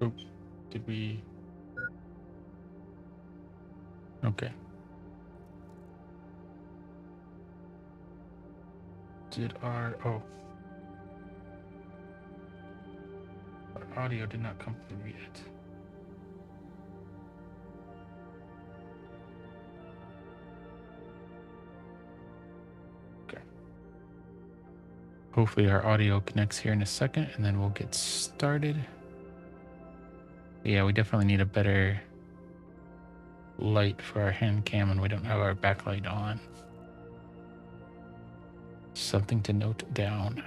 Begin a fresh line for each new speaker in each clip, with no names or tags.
Oh, did we? Okay. Did our our audio did not come through yet. Okay. Hopefully our audio connects here in a second, and then we'll get started. Yeah, we definitely need a better light for our hand cam when we don't have our backlight on. Something to note down.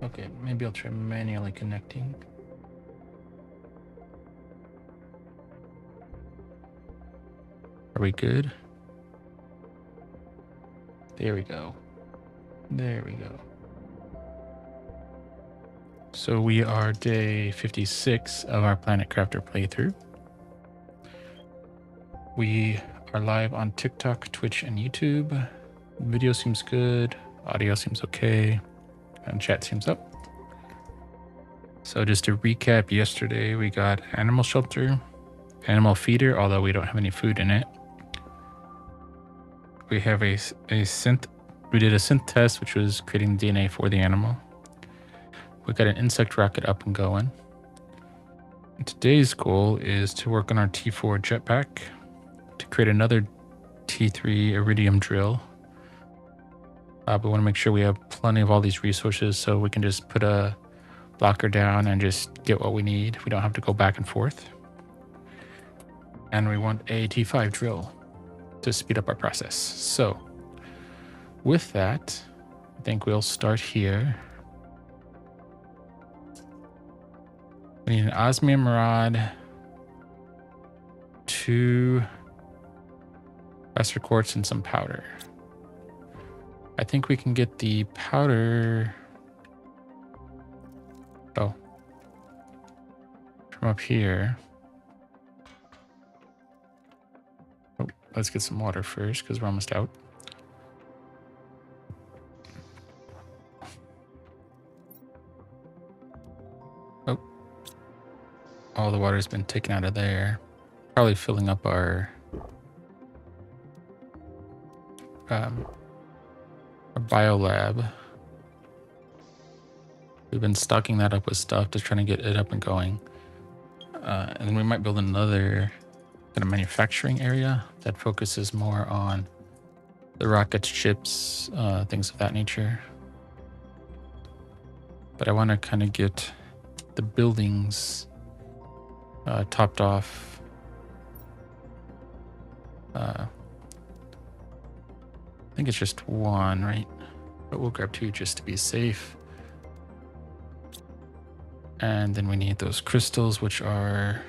Okay, maybe I'll try manually connecting. Are we good? There we go. There we go. So we are day 56 of our Planet Crafter playthrough. We are live on TikTok, Twitch, and YouTube. Video seems good. Audio seems okay. And chat seems up. So just to recap, yesterday we got animal shelter, animal feeder, although we don't have any food in it. We have a synth. We did a synth test, which was creating DNA for the animal. We got an insect rocket up and going. And today's goal is to work on our T4 jetpack, to create another T3 iridium drill. But we want to make sure we have plenty of all these resources so we can just put a blocker down and just get what we need. We don't have to go back and forth. And we want a T5 drill to speed up our process. So with that, I think we'll start here. We need an osmium rod, 2 plaster quartz, and some powder. I think we can get the powder from up here. Oh, let's get some water first because we're almost out. Oh, all the water's been taken out of there. Probably filling up our biolab. We've been stocking that up with stuff, just trying to get it up and going. And then we might build another kind of manufacturing area that focuses more on the rockets, chips, things of that nature. But I want to kind of get the buildings topped off. I think it's just 1, right? But we'll grab 2 just to be safe. And then we need those crystals, which are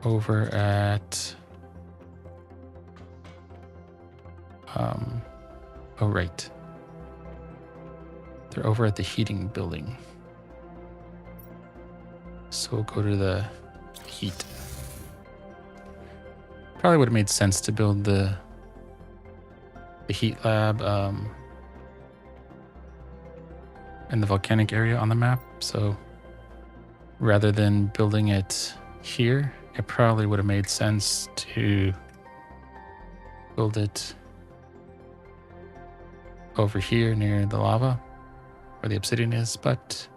over at oh right, they're over at the heating building, so we'll go to the heat. Probably would have made sense to build the heat lab in the volcanic area on the map. So rather than building it here, it probably would have made sense to build it over here near the lava where the obsidian is, but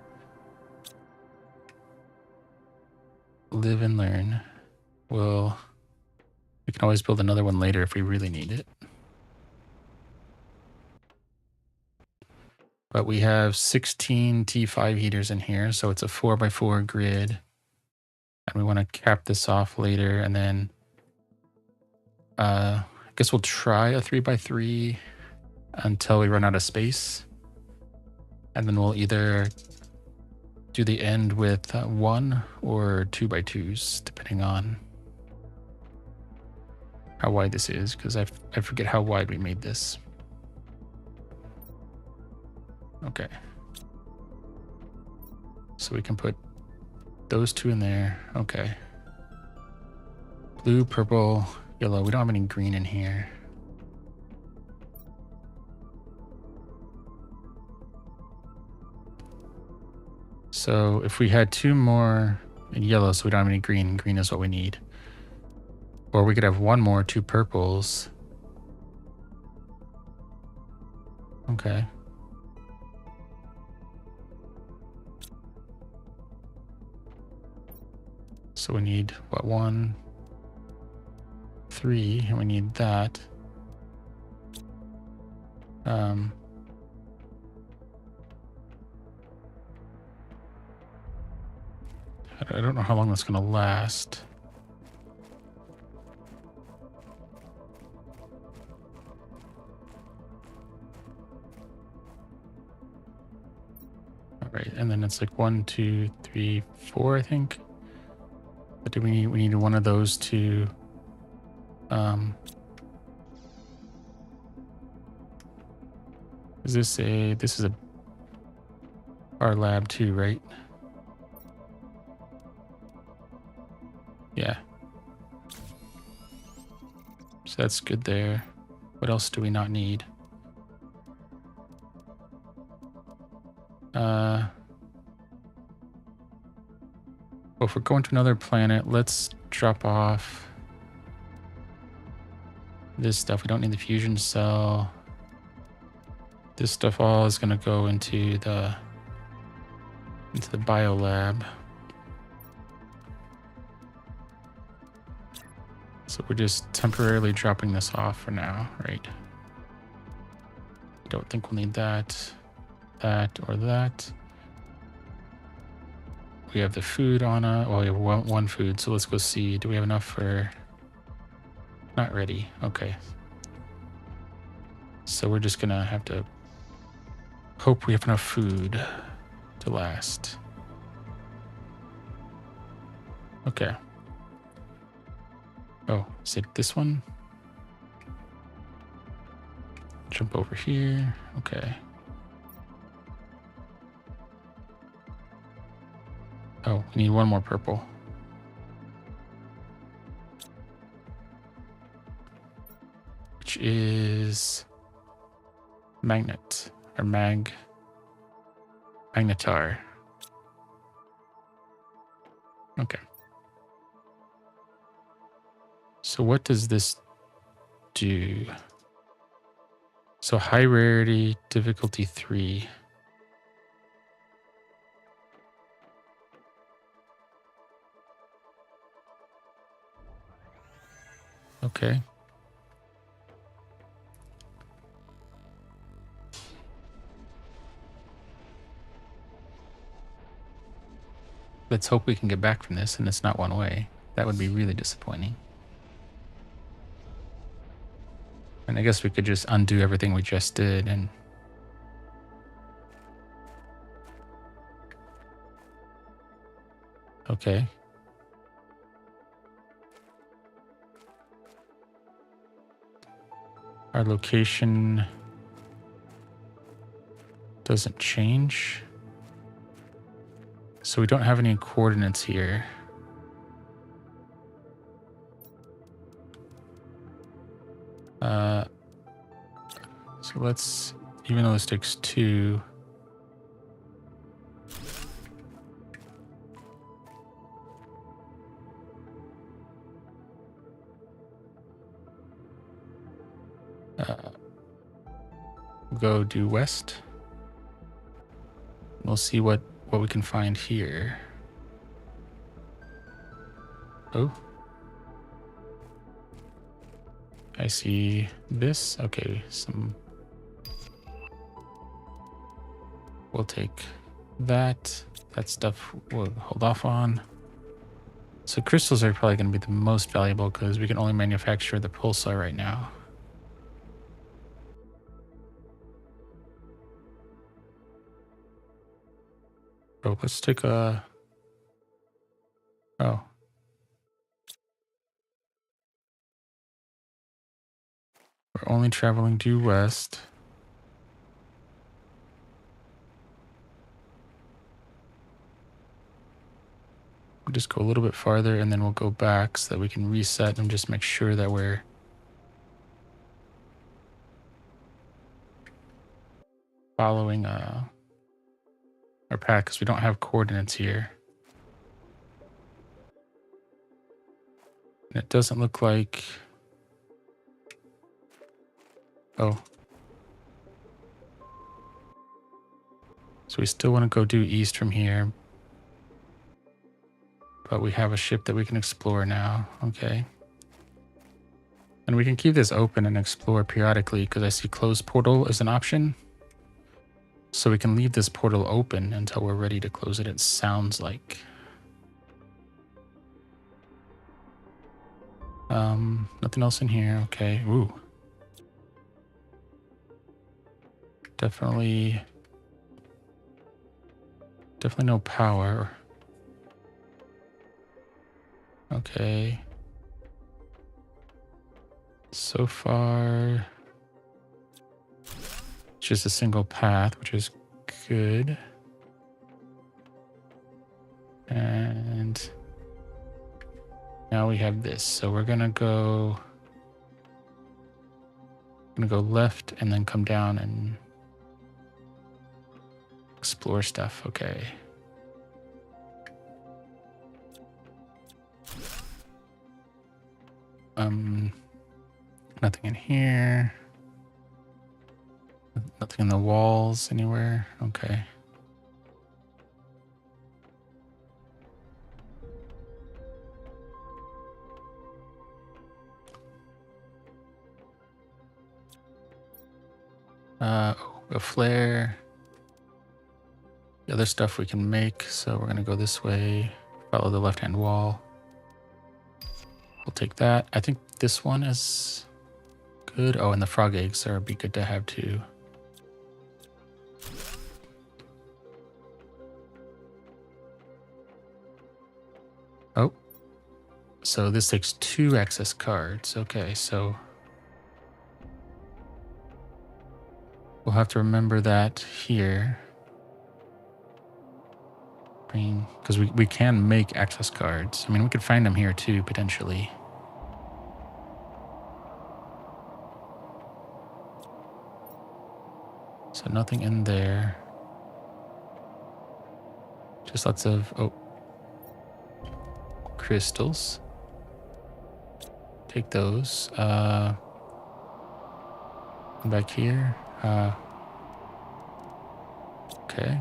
live and learn. We can always build another one later if we really need it. But we have 16 T5 heaters in here, so it's a 4x4 grid. And we want to cap this off later, and then I guess we'll try a 3x3 until we run out of space. And then we'll either do the end with 1 or 2x2s, depending on how wide this is, because I forget how wide we made this. Okay. So we can put those 2 in there. Okay. Blue, purple, yellow. We don't have any green in here. So if we had 2 more in yellow, so we don't have any green, green is what we need. Or we could have 1 more, 2 purples. Okay. So we need, what, 1, 3, and we need that. I don't know how long that's going to last. All right, and then it's like 1, 2, 3, 4, I think. But do we need one of those to this is our lab too, right? Yeah. So that's good there. What else do we not need? Well, if we're going to another planet, let's drop off this stuff. We don't need the fusion cell. This stuff all is going to go into the bio lab. So we're just temporarily dropping this off for now, right? Don't think we'll need that, or that. We have the food on well, we have one food, so let's go see. Do we have enough for... Not ready. Okay. So we're just gonna have to hope we have enough food to last. Okay. Oh, is it this one? Jump over here. Okay. Oh, we need 1 more purple. Which is magnet, or magnetar. Okay. So what does this do? So high rarity, difficulty 3. Okay. Let's hope we can get back from this and it's not one way. That would be really disappointing. And I guess we could just undo everything we just did and... Okay. Our location doesn't change. So we don't have any coordinates here. So let's, even though this takes 2, go due west. We'll see what we can find here. Oh. I see this. Okay, we'll take that. That stuff we'll hold off on. So crystals are probably going to be the most valuable because we can only manufacture the pulsar right now. Oh, let's take a... Oh. We're only traveling due west. We'll just go a little bit farther and then we'll go back so that we can reset and just make sure that we're following our our path because we don't have coordinates here. And it doesn't look like... Oh. So we still want to go due east from here. But we have a ship that we can explore now. Okay. And we can keep this open and explore periodically because I see close portal as an option. So we can leave this portal open until we're ready to close it, it sounds like. Nothing else in here. Okay. Ooh. Definitely no power. Okay. So far, it's just a single path, which is good. And now we have this. So we're gonna go left and then come down and explore stuff. Okay. Nothing in here. Nothing in the walls anywhere. Okay. A flare. The other stuff we can make, so we're gonna go this way, follow the left-hand wall. We'll take that. I think this one is good. Oh, and the frog eggs are be good to have too. Oh, so this takes 2 access cards. Okay, so we'll have to remember that here. Because we can make access cards. I mean, we could find them here too, potentially. So nothing in there. Just lots of, crystals. Take those. Back here. Okay.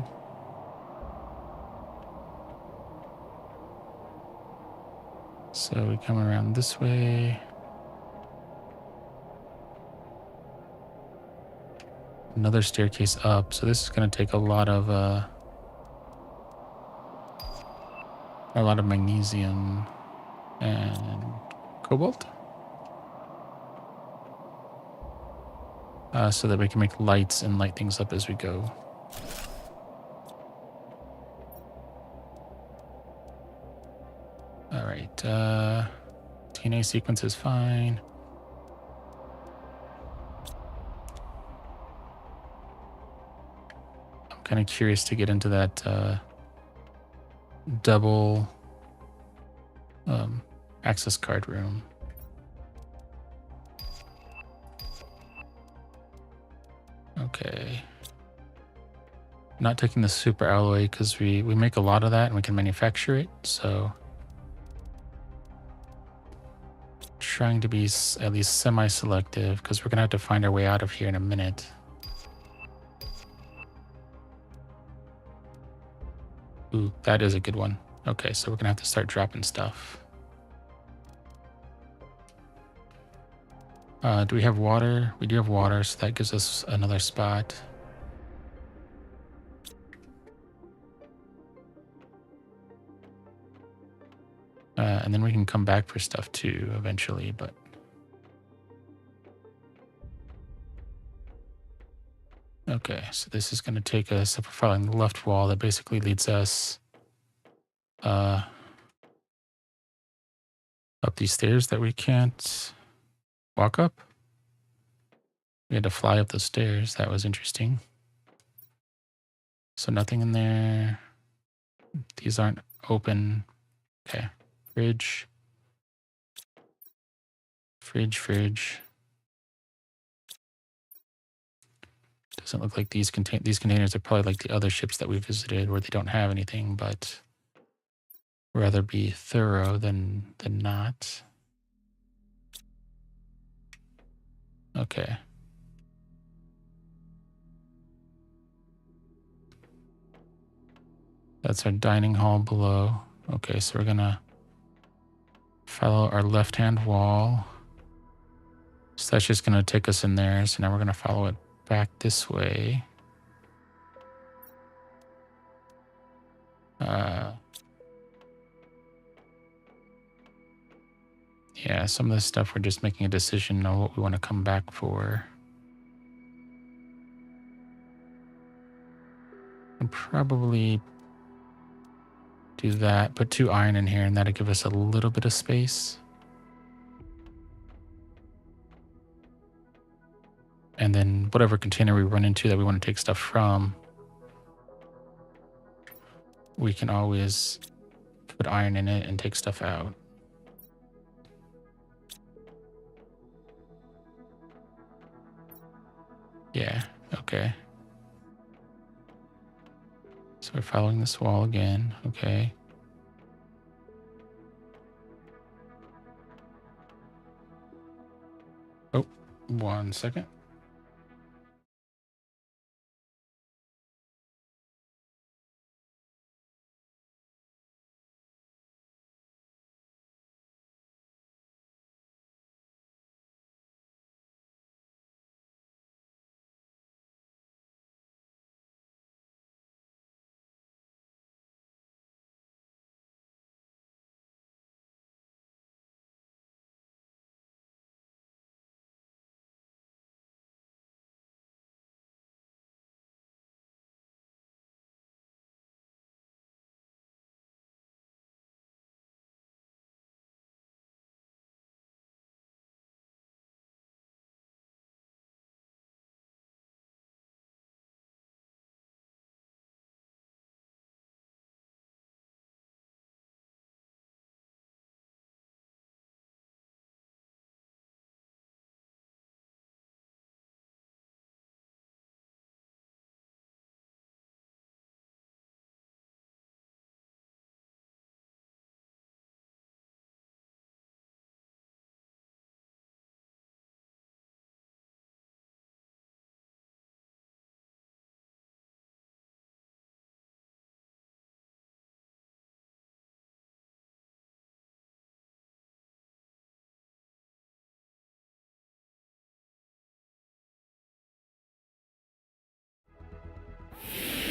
So we come around this way. Another staircase up. So this is going to take a lot of magnesium and cobalt. So that we can make lights and light things up as we go. All right. DNA sequence is fine. I'm kind of curious to get into that double access card room. Okay. Not taking the super alloy because we make a lot of that and we can manufacture it, so trying to be at least semi-selective because we're gonna have to find our way out of here in a minute. Ooh, that is a good one. Okay, so we're gonna have to start dropping stuff. Do we have water? We do have water, so that gives us another spot. And then we can come back for stuff too eventually, but... Okay, so this is going to take us up following the left wall that basically leads us up these stairs that we can't walk up. We had to fly up those stairs. That was interesting. So nothing in there. These aren't open. Okay. Fridge. Fridge. Doesn't look like these containers are probably like the other ships that we visited where they don't have anything, but rather be thorough than not. Okay. That's our dining hall below. Okay, so we're gonna follow our left-hand wall. So that's just gonna take us in there. So now we're gonna follow it back this way. Yeah, some of this stuff we're just making a decision on what we want to come back for. And probably do that, put 2 iron in here, and that'll give us a little bit of space. And then whatever container we run into that we want to take stuff from, we can always put iron in it and take stuff out. Yeah, okay. So we're following this wall again, okay. Oh, 1 second.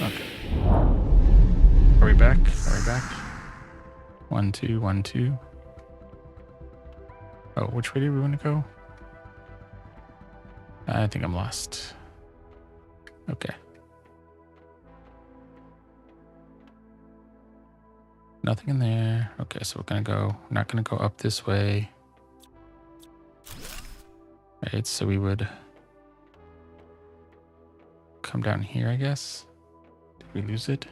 Okay. Are we back? Are we back? 1, 2, 1, 2. Oh, which way do we want to go? I think I'm lost. Okay. Nothing in there. Okay, so we're not gonna go up this way. Right, so we would come down here, I guess. Did we lose it?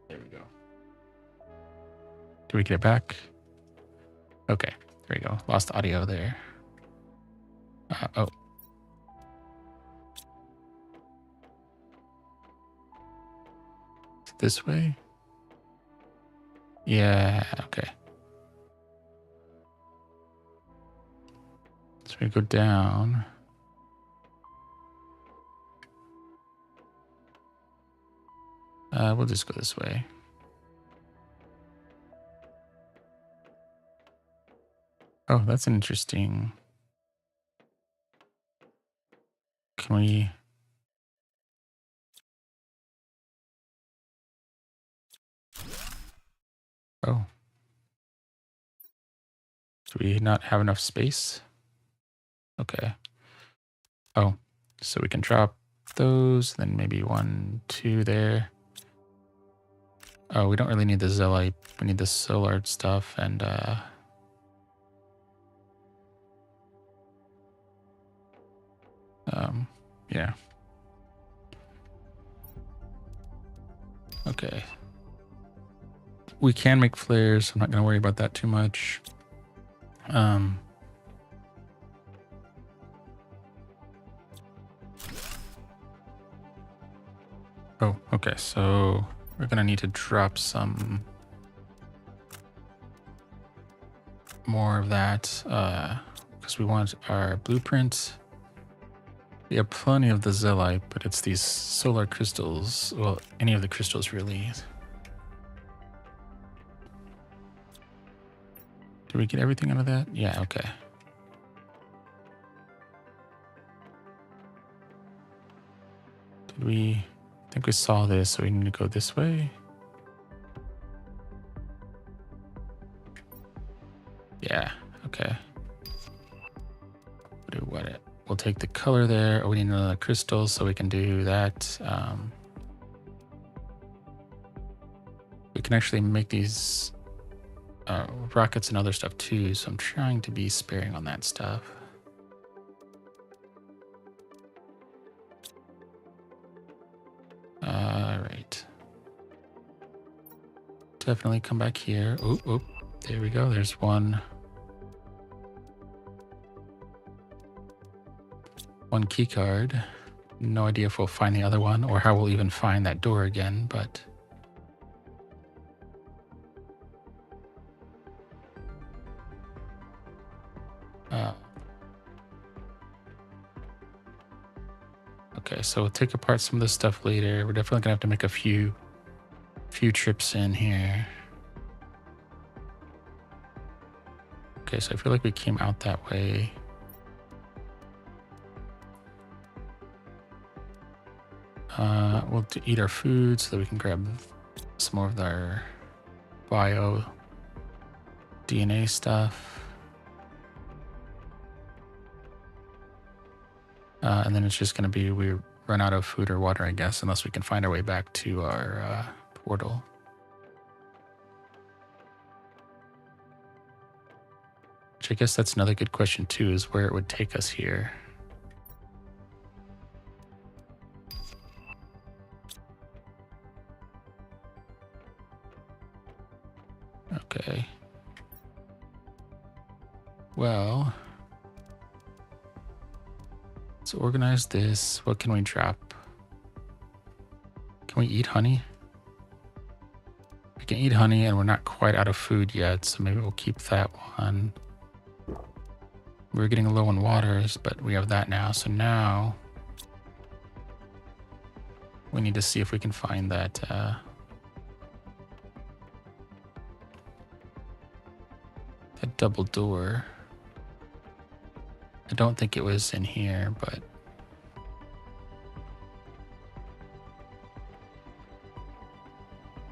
There we go. Did we get it back? Okay, there we go. Lost audio there. Oh. This way? Yeah, okay. So we go down. We'll just go this way. Oh, that's interesting. Can we... Oh. Do we not have enough space? Okay. Oh, so we can drop those, then maybe 1, 2 there. Oh, we don't really need the zeolite. We need the solar stuff and yeah. Okay. We can make flares. I'm not going to worry about that too much. Oh, okay. So we're going to need to drop some more of that because we want our blueprint. We have plenty of the zeolite, but it's these solar crystals. Well, any of the crystals really. Did we get everything out of that? Yeah, okay. Did we? I think we saw this, so we need to go this way. Yeah, okay. We'll take the color there. Oh, we need another crystal, so we can do that. We can actually make these rockets and other stuff too, so I'm trying to be sparing on that stuff. Right. Definitely come back here. Oh, there we go. There's one key card. No idea if we'll find the other one or how we'll even find that door again, but okay, so we'll take apart some of this stuff later. We're definitely gonna have to make a few trips in here. Okay, so I feel like we came out that way. We'll eat our food so that we can grab some more of our bio DNA stuff. And then it's just going to be we run out of food or water, I guess, unless we can find our way back to our portal. Which I guess that's another good question too, is where it would take us here. Okay. Well, let's organize this. What can we drop? Can we eat honey? We can eat honey and we're not quite out of food yet, so maybe we'll keep that one. We're getting low on waters, but we have that now. So now we need to see if we can find that that double door. I don't think it was in here, but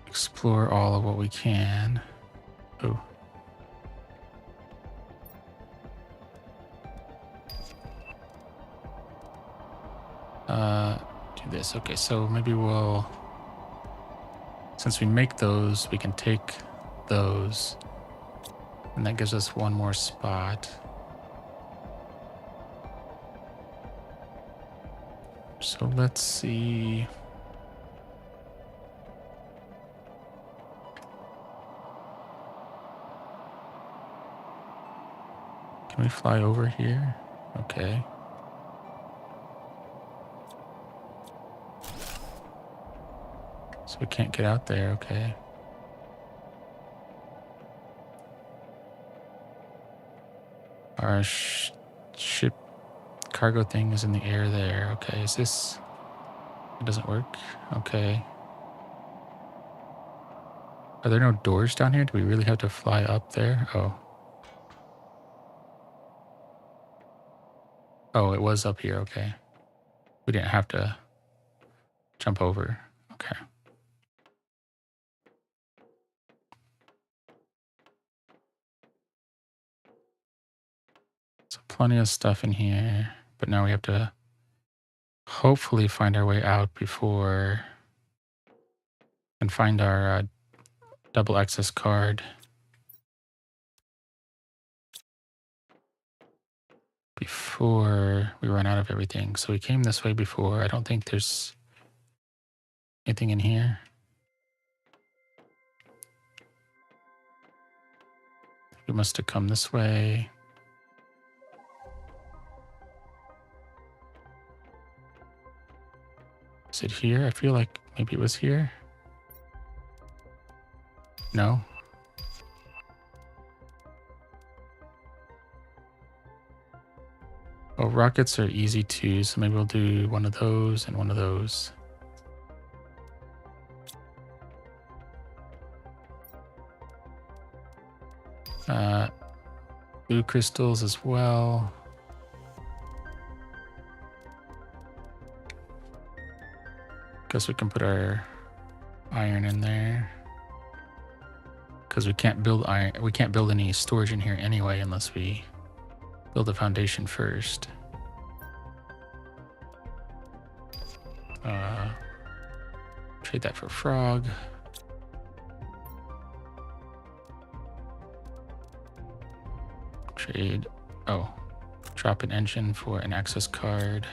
explore all of what we can. Oh. Do this. Okay, so maybe we'll, since we make those, we can take those, and that gives us one more spot. So let's see. Can we fly over here? Okay. So we can't get out there, okay. Our ship cargo thing is in the air there. Okay, is this... It doesn't work? Okay. Are there no doors down here? Do we really have to fly up there? Oh. Oh, it was up here, okay. We didn't have to jump over. Okay. So plenty of stuff in here, but now we have to hopefully find our way out before and find our double access card before we run out of everything. So we came this way before. I don't think there's anything in here. We must have come this way. Is it here? I feel like maybe it was here. No. Oh, rockets are easy too, so maybe we'll do one of those and one of those. Blue crystals as well. Guess we can put our iron in there. Because we can't build iron, we can't build any storage in here anyway unless we build a foundation first. Trade that for frog. Trade, oh, drop an engine for an access card.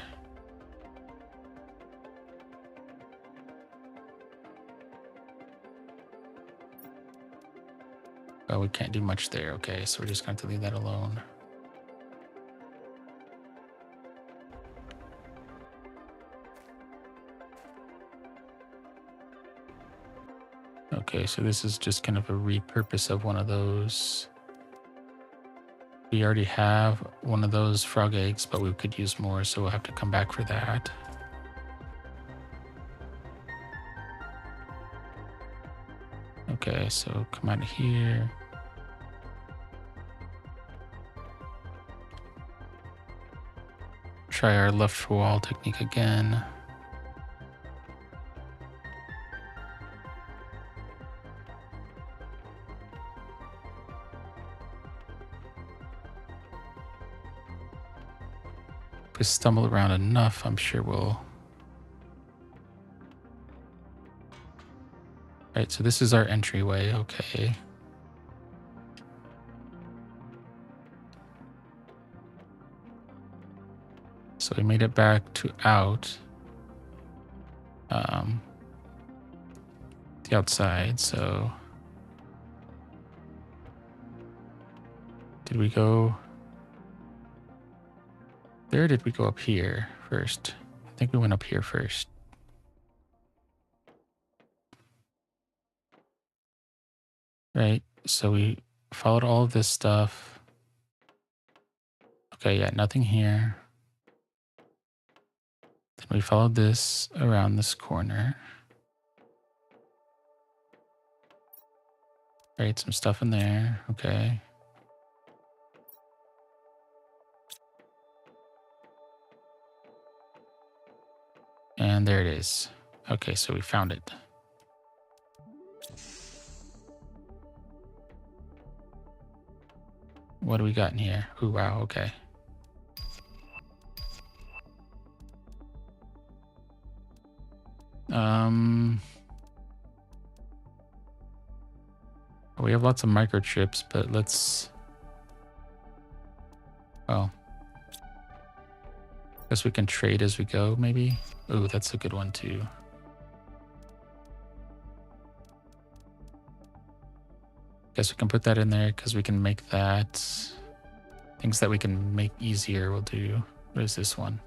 Oh, we can't do much there. Okay, so we're just going to leave that alone. Okay, so this is just kind of a repurpose of one of those. We already have one of those frog eggs, but we could use more, so we'll have to come back for that. Okay, so come out of here. Try our left wall technique again. If we stumble around enough, I'm sure we'll... Right, so this is our entryway, okay. So we made it back to out. The outside, so... Did we go... There, or did we go up here first? I think we went up here first. Right, so we followed all of this stuff. Okay, yeah, nothing here. Then we followed this around this corner. Right, some stuff in there, okay. And there it is. Okay, so we found it. What do we got in here? Ooh, wow, okay. We have lots of microchips, but let's... Well, guess we can trade as we go, maybe? Ooh, that's a good one too. Guess we can put that in there because we can make that. Things that we can make easier we'll do. What is this one?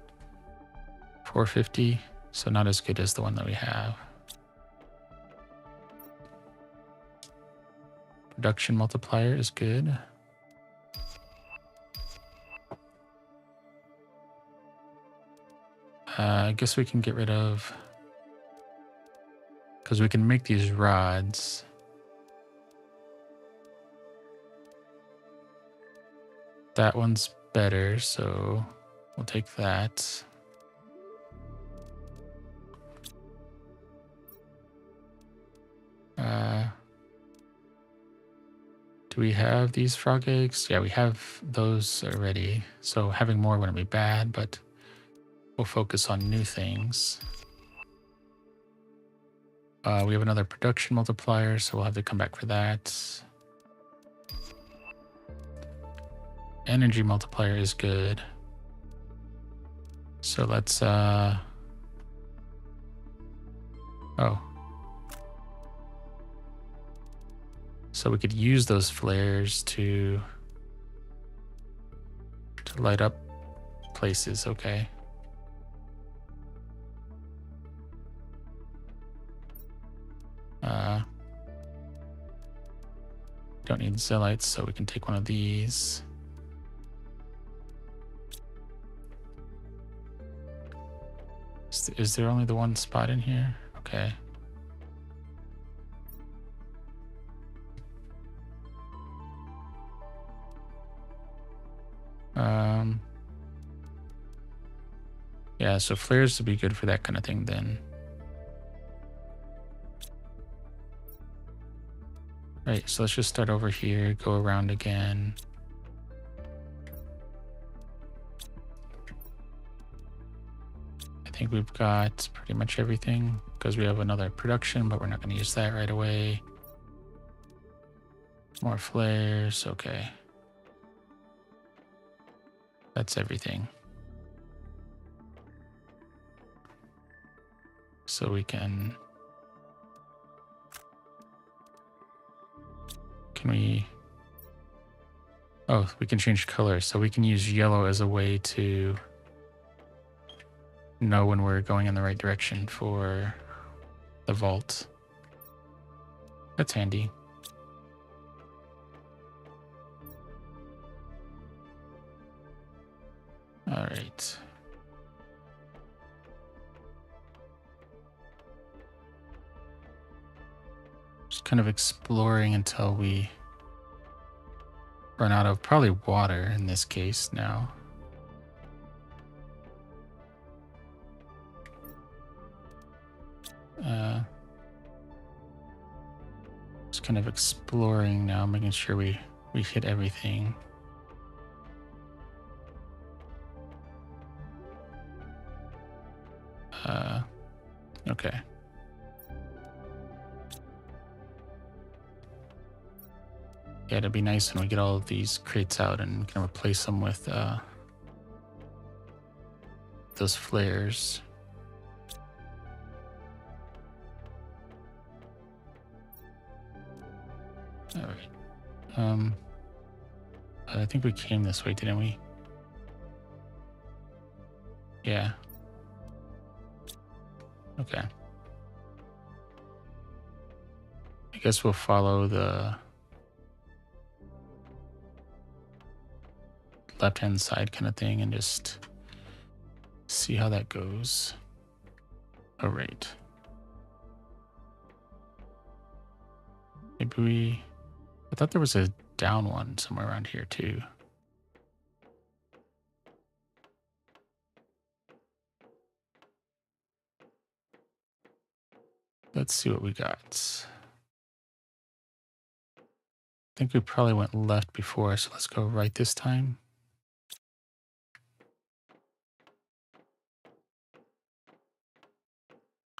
450, so not as good as the one that we have. Production multiplier is good. I guess we can get rid of... Because we can make these rods. That one's better, so we'll take that. Do we have these frog eggs? Yeah, we have those already. So having more wouldn't be bad, but we'll focus on new things. We have another production multiplier, so we'll have to come back for that. Energy multiplier is good. So let's, oh. So we could use those flares to light up places, okay. Don't need zealots, so we can take one of these. Is there only the one spot in here? Okay. Yeah, so flares would be good for that kind of thing then. Right, so let's just start over here, go around again. I think we've got pretty much everything because we have another production, but we're not going to use that right away. More flares, okay. That's everything. So we can we, oh, we can change color. So we can use yellow as a way to know when we're going in the right direction for the vault. That's handy. All right. Just kind of exploring until we run out of probably water in this case now. Just kind of exploring now, making sure we hit everything. Okay. Yeah, it'd be nice when we get all of these crates out and can replace them with those flares. All right. I think we came this way, didn't we? Yeah. Okay. I guess we'll follow the left-hand side kind of thing and just see how that goes. All right. Maybe I thought there was a down one somewhere around here too. Let's see what we got. I think we probably went left before, so let's go right this time.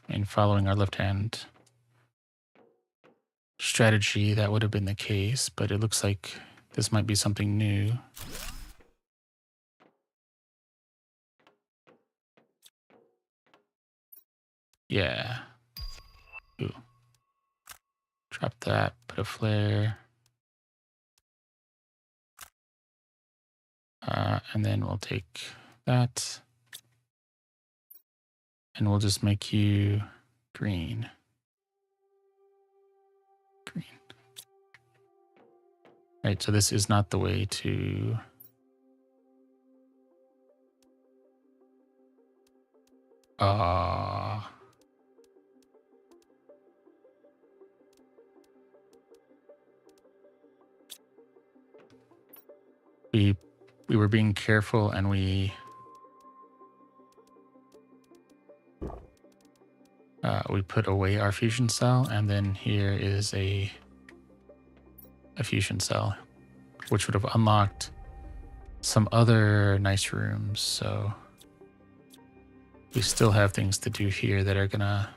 And following our left-hand strategy, that would have been the case, but it looks like this might be something new. Yeah. Ooh. Drop that, put a flare. And then we'll take that. And we'll just make you green. Green. Right, so this is not the way to... We were being careful and we put away our fusion cell, and then here is a fusion cell, which would have unlocked some other nice rooms. So we still have things to do here that are gonna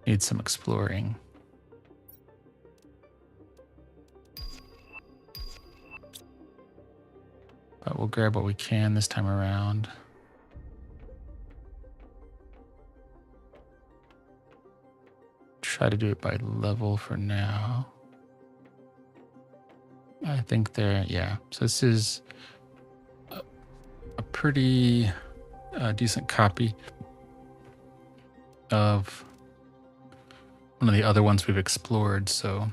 need some exploring. But we'll grab what we can this time around. try to do it by level for now. I think yeah. So this is a pretty decent copy of one of the other ones we've explored, so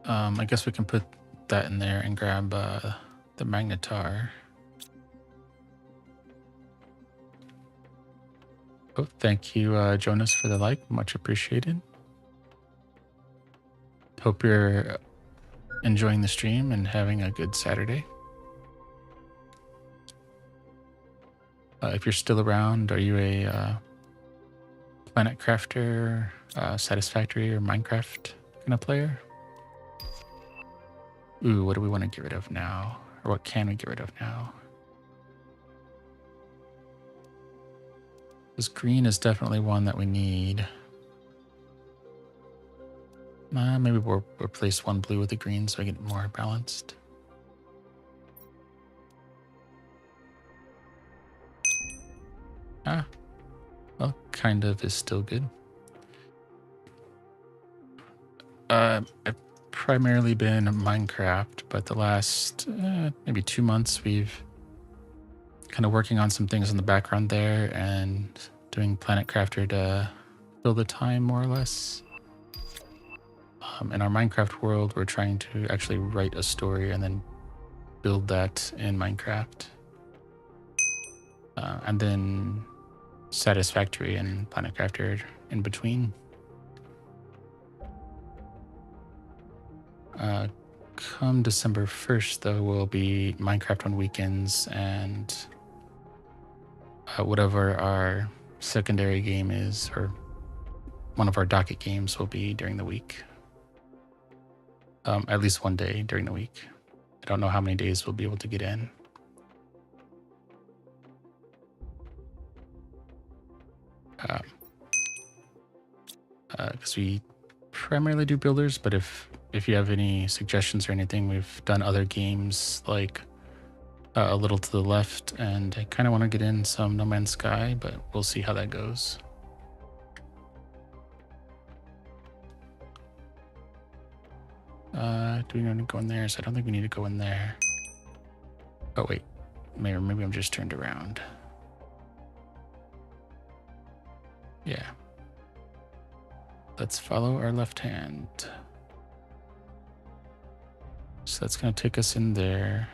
I guess we can put that in there and grab the magnetar. Oh, thank you, Jonas, for the like. Much appreciated. Hope you're enjoying the stream and having a good Saturday. If you're still around, are you a Planet Crafter, Satisfactory, or Minecraft kind of player? Ooh, what do we want to get rid of now? Or what can we get rid of now? This green is definitely one that we need. Maybe we'll replace one blue with a green so we get more balanced. Well, kind of is still good. I've primarily been Minecraft, but the last maybe 2 months we've kind of working on some things in the background there and doing Planet Crafter to fill the time more or less. In our Minecraft world, we're trying to actually write a story and then build that in Minecraft. And then Satisfactory and Planet Crafter in between. Come December 1st, though, will be Minecraft on weekends, and whatever our secondary game is, or one of our docket games, will be during the week. At least one day during the week. I don't know how many days we'll be able to get in. Because we primarily do builders, but if you have any suggestions or anything, we've done other games like a little to the left, and I kind of want to get in some No Man's Sky, but we'll see how that goes. Do we need to go in there? So I don't think we need to go in there. Oh wait, maybe I'm just turned around. Yeah. Let's follow our left hand. So that's going to take us in there.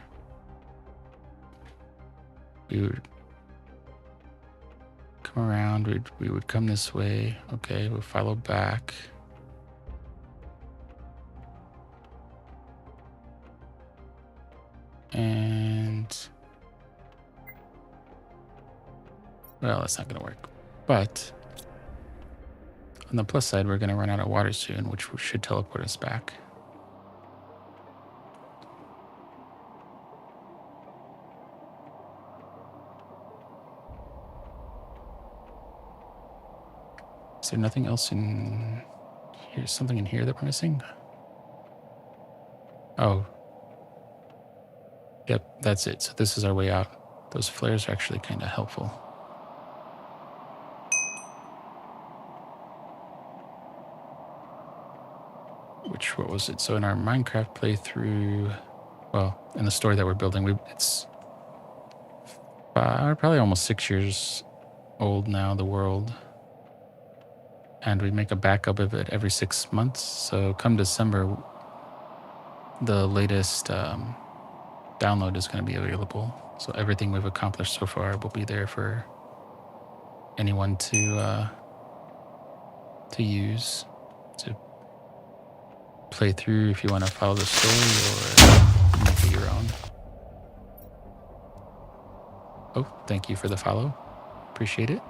We would come around, we would come this way. Okay, we'll follow back. And well, that's not going to work. But on the plus side, we're going to run out of water soon, which should teleport us back. Is there nothing else in here? Something in here that we're missing? Oh. Yep, that's it. So this is our way out. Those flares are actually kind of helpful. What was it? So in our Minecraft playthrough, well, in the story that we're building, it's probably almost 6 years old now, the world. And we make a backup of it every 6 months. So come December, the latest download is going to be available. So everything we've accomplished so far will be there for anyone to use, to play through if you want to follow the story or make it your own. Oh, thank you for the follow. Appreciate it.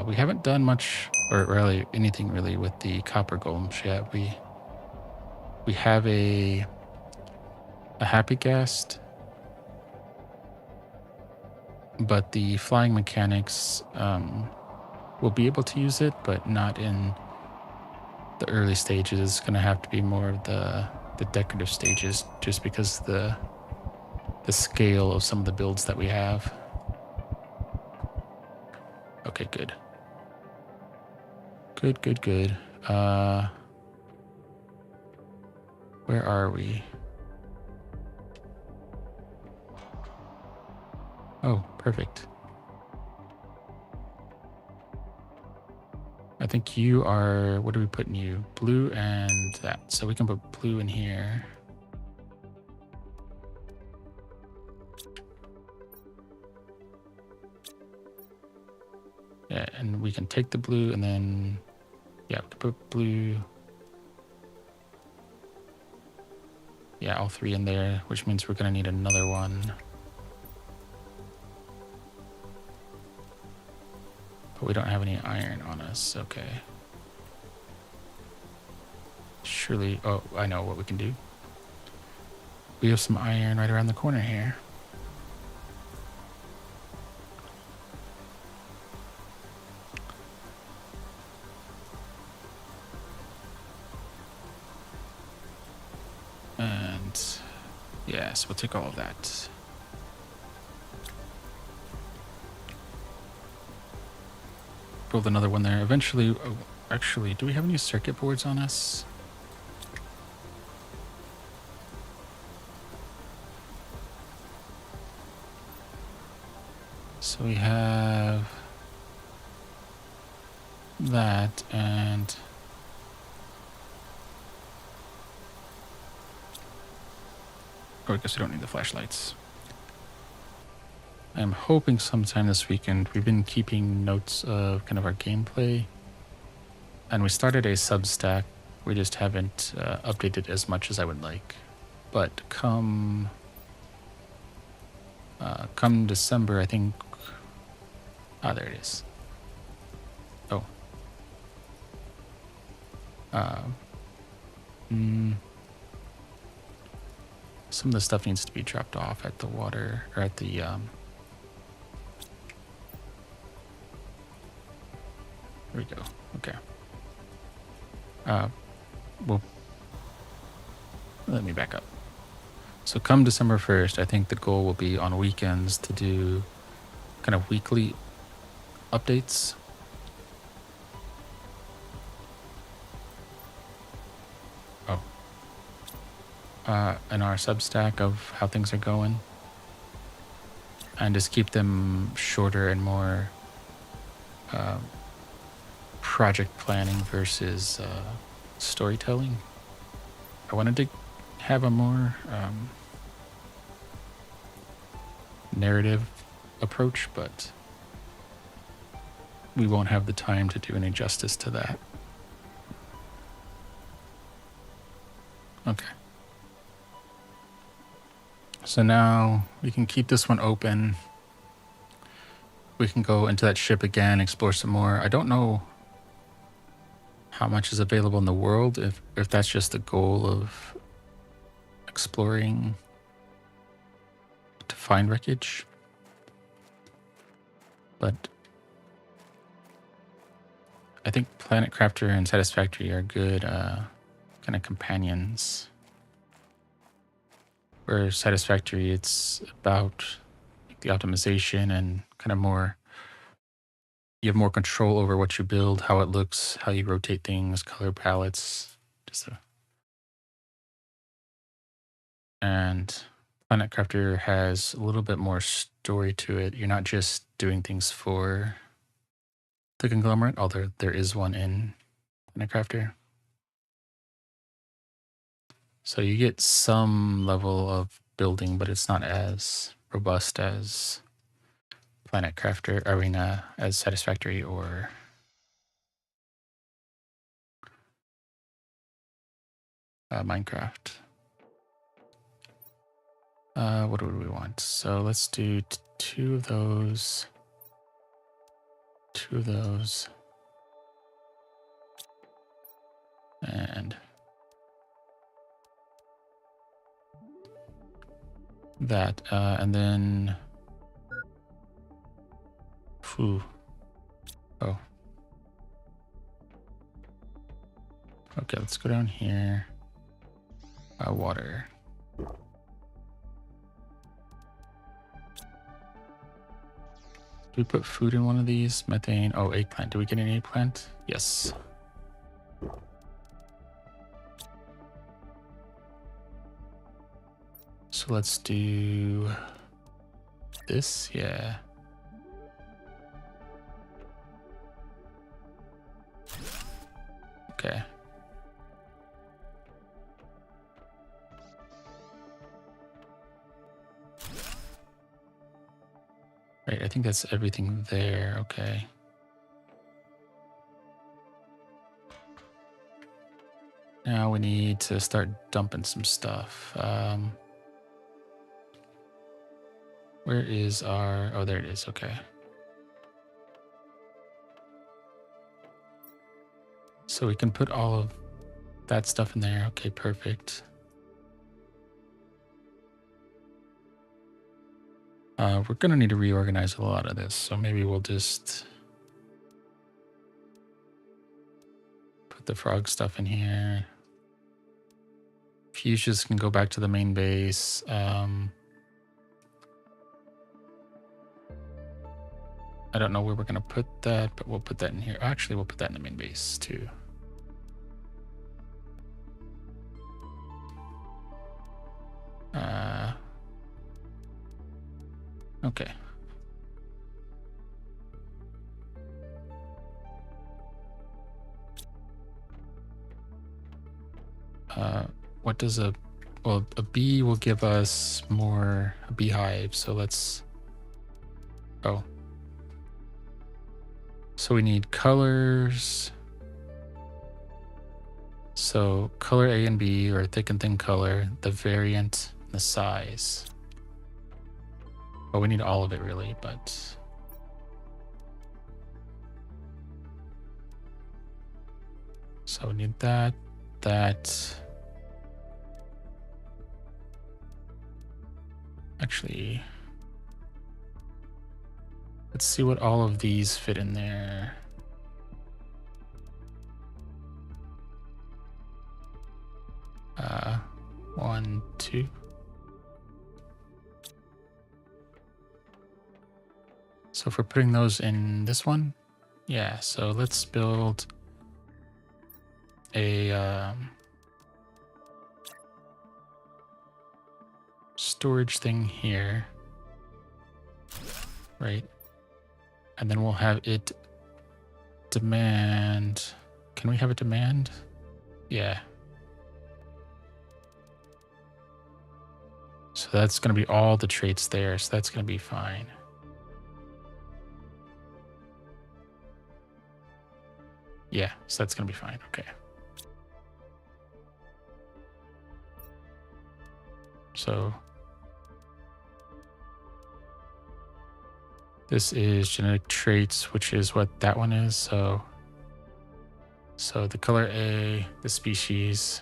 We haven't done much, or really anything really, with the copper golems yet. We have a happy ghast, but the flying mechanics, we'll be able to use it, but not in the early stages. It's going to have to be more of the decorative stages, just because the the scale of some of the builds that we have. Okay, good. Good. Where are we? Oh, perfect. I think you are, what are we putting you? Blue and that. So we can put blue in here. Yeah, and we can take the blue and then, yeah, we can put blue. Yeah, all three in there, which means we're gonna need another one. But we don't have any iron on us, okay. Surely, oh, I know what we can do. We have some iron right around the corner here. And yes, we'll take all of that. Build another one there. Eventually, oh, actually, do we have any circuit boards on us? So we have that and oh, I guess we don't need the flashlights. I'm hoping sometime this weekend. We've been keeping notes of kind of our gameplay, and we started a Substack. We just haven't updated as much as I would like. But come December, I think. Ah, there it is. Oh. Some of the stuff needs to be dropped off at the water or at the There we go. Okay. Well, let me back up. So come December 1st, I think the goal will be on weekends to do kind of weekly updates. Oh. In our Substack of how things are going. And just keep them shorter and more project planning versus storytelling. I wanted to have a more narrative approach, but we won't have the time to do any justice to that. Okay. So now we can keep this one open. We can go into that ship again, explore some more. I don't know how much is available in the world, if that's just the goal of exploring to find wreckage. But I think Planet Crafter and Satisfactory are good kind of companions. Where Satisfactory, it's about the optimization and kind of more, you have more control over what you build, how it looks, how you rotate things, color palettes, and Planet Crafter has a little bit more story to it. You're not just doing things for the conglomerate, although there is one in Planet Crafter. So you get some level of building, but it's not as robust as Planet Crafter, Arena, as Satisfactory, or Minecraft. What do we want? So let's do two of those, and that, and then, oh, okay, let's go down here, water. we put food in one of these? Methane. Oh, eggplant. Do we get an eggplant? Yes. So let's do this. Yeah. Okay. Right, I think that's everything there. Okay. Now we need to start dumping some stuff. Where is our... Oh, there it is. Okay. So we can put all of that stuff in there. Okay, perfect. We're going to need to reorganize a lot of this. So maybe we'll just put the frog stuff in here. Fuchsias can go back to the main base. I don't know where we're going to put that, but we'll put that in here. Actually, we'll put that in the main base too. Okay. What does a... Well, a bee will give us more beehive, so let's... Oh. So we need colors. So color A and B, or thick and thin color, the variant, the size. Well, we need all of it really, but... So we need that, that... Actually, let's see what all of these fit in there. One, two. So if we're putting those in this one, yeah, so let's build a storage thing here, right? And then we'll have it demand. Can we have it demand? Yeah. So that's going to be all the traits there. So that's going to be fine. Yeah, so that's going to be fine. Okay. So this is genetic traits, which is what that one is. So the color A, the species.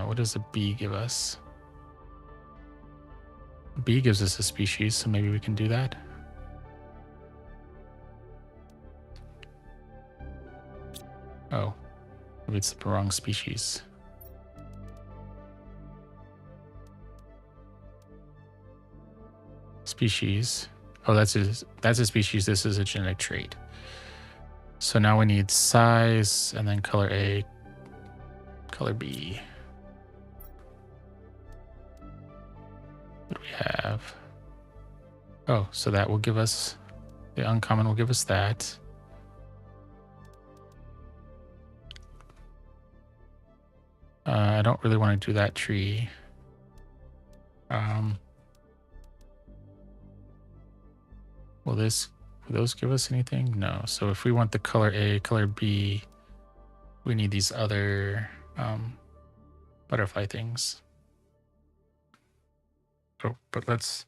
What does a B give us? B gives us a species, so maybe we can do that. Oh, maybe it's the wrong species. Species. Oh, that's a species. This is a genetic trait. So now we need size and then color A, color B. What do we have? Oh, so that will give us, the uncommon will give us that. I don't really want to do that tree. Will those give us anything? No. So if we want the color A, color B, we need these other butterfly things. Oh, but let's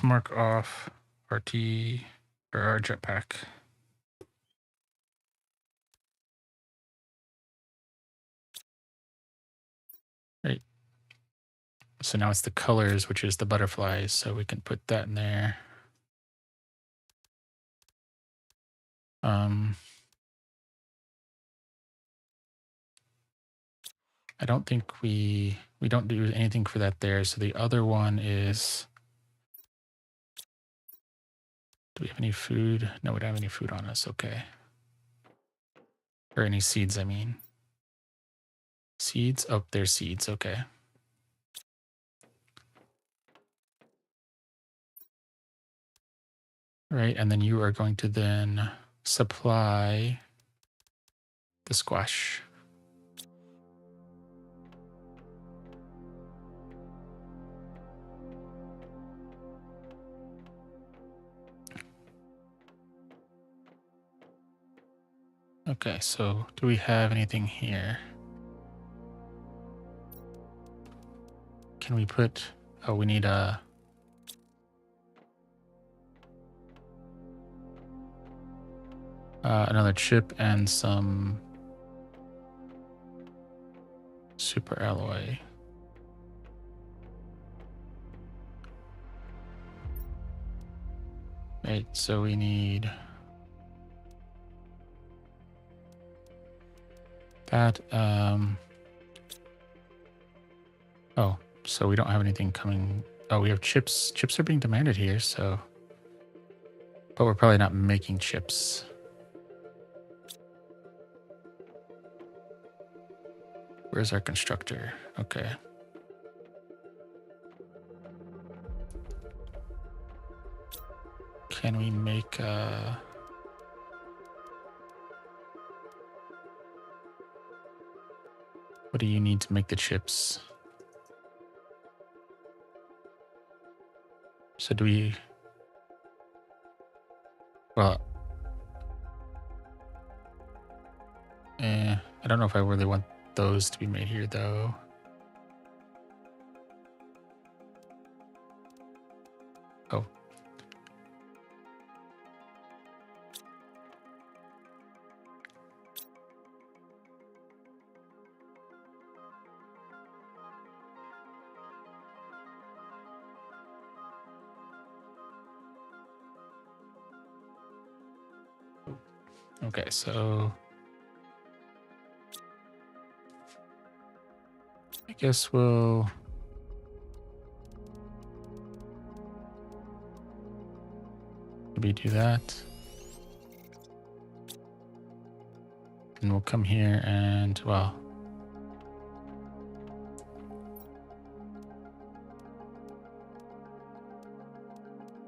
mark off our T or our jetpack. Right. So now it's the colors, which is the butterflies. So we can put that in there. I don't think we don't do anything for that there. So the other one is, do we have any food? No, we don't have any food on us. Okay. Or any seeds, I mean. Seeds? Oh, there's seeds. Okay. Right, and then you are going to then supply the squash. Okay, so do we have anything here? Can we put, oh, we need another chip and some super alloy. Right, so we need that. Oh, so we don't have anything coming. Oh, we have chips. Chips are being demanded here, so. But we're probably not making chips. Where's our constructor? Okay. Can we make what do you need to make the chips? So do we, well, I don't know if I really want those to be made here though. Oh. Okay, so I guess we'll maybe do that. And we'll come here and, well,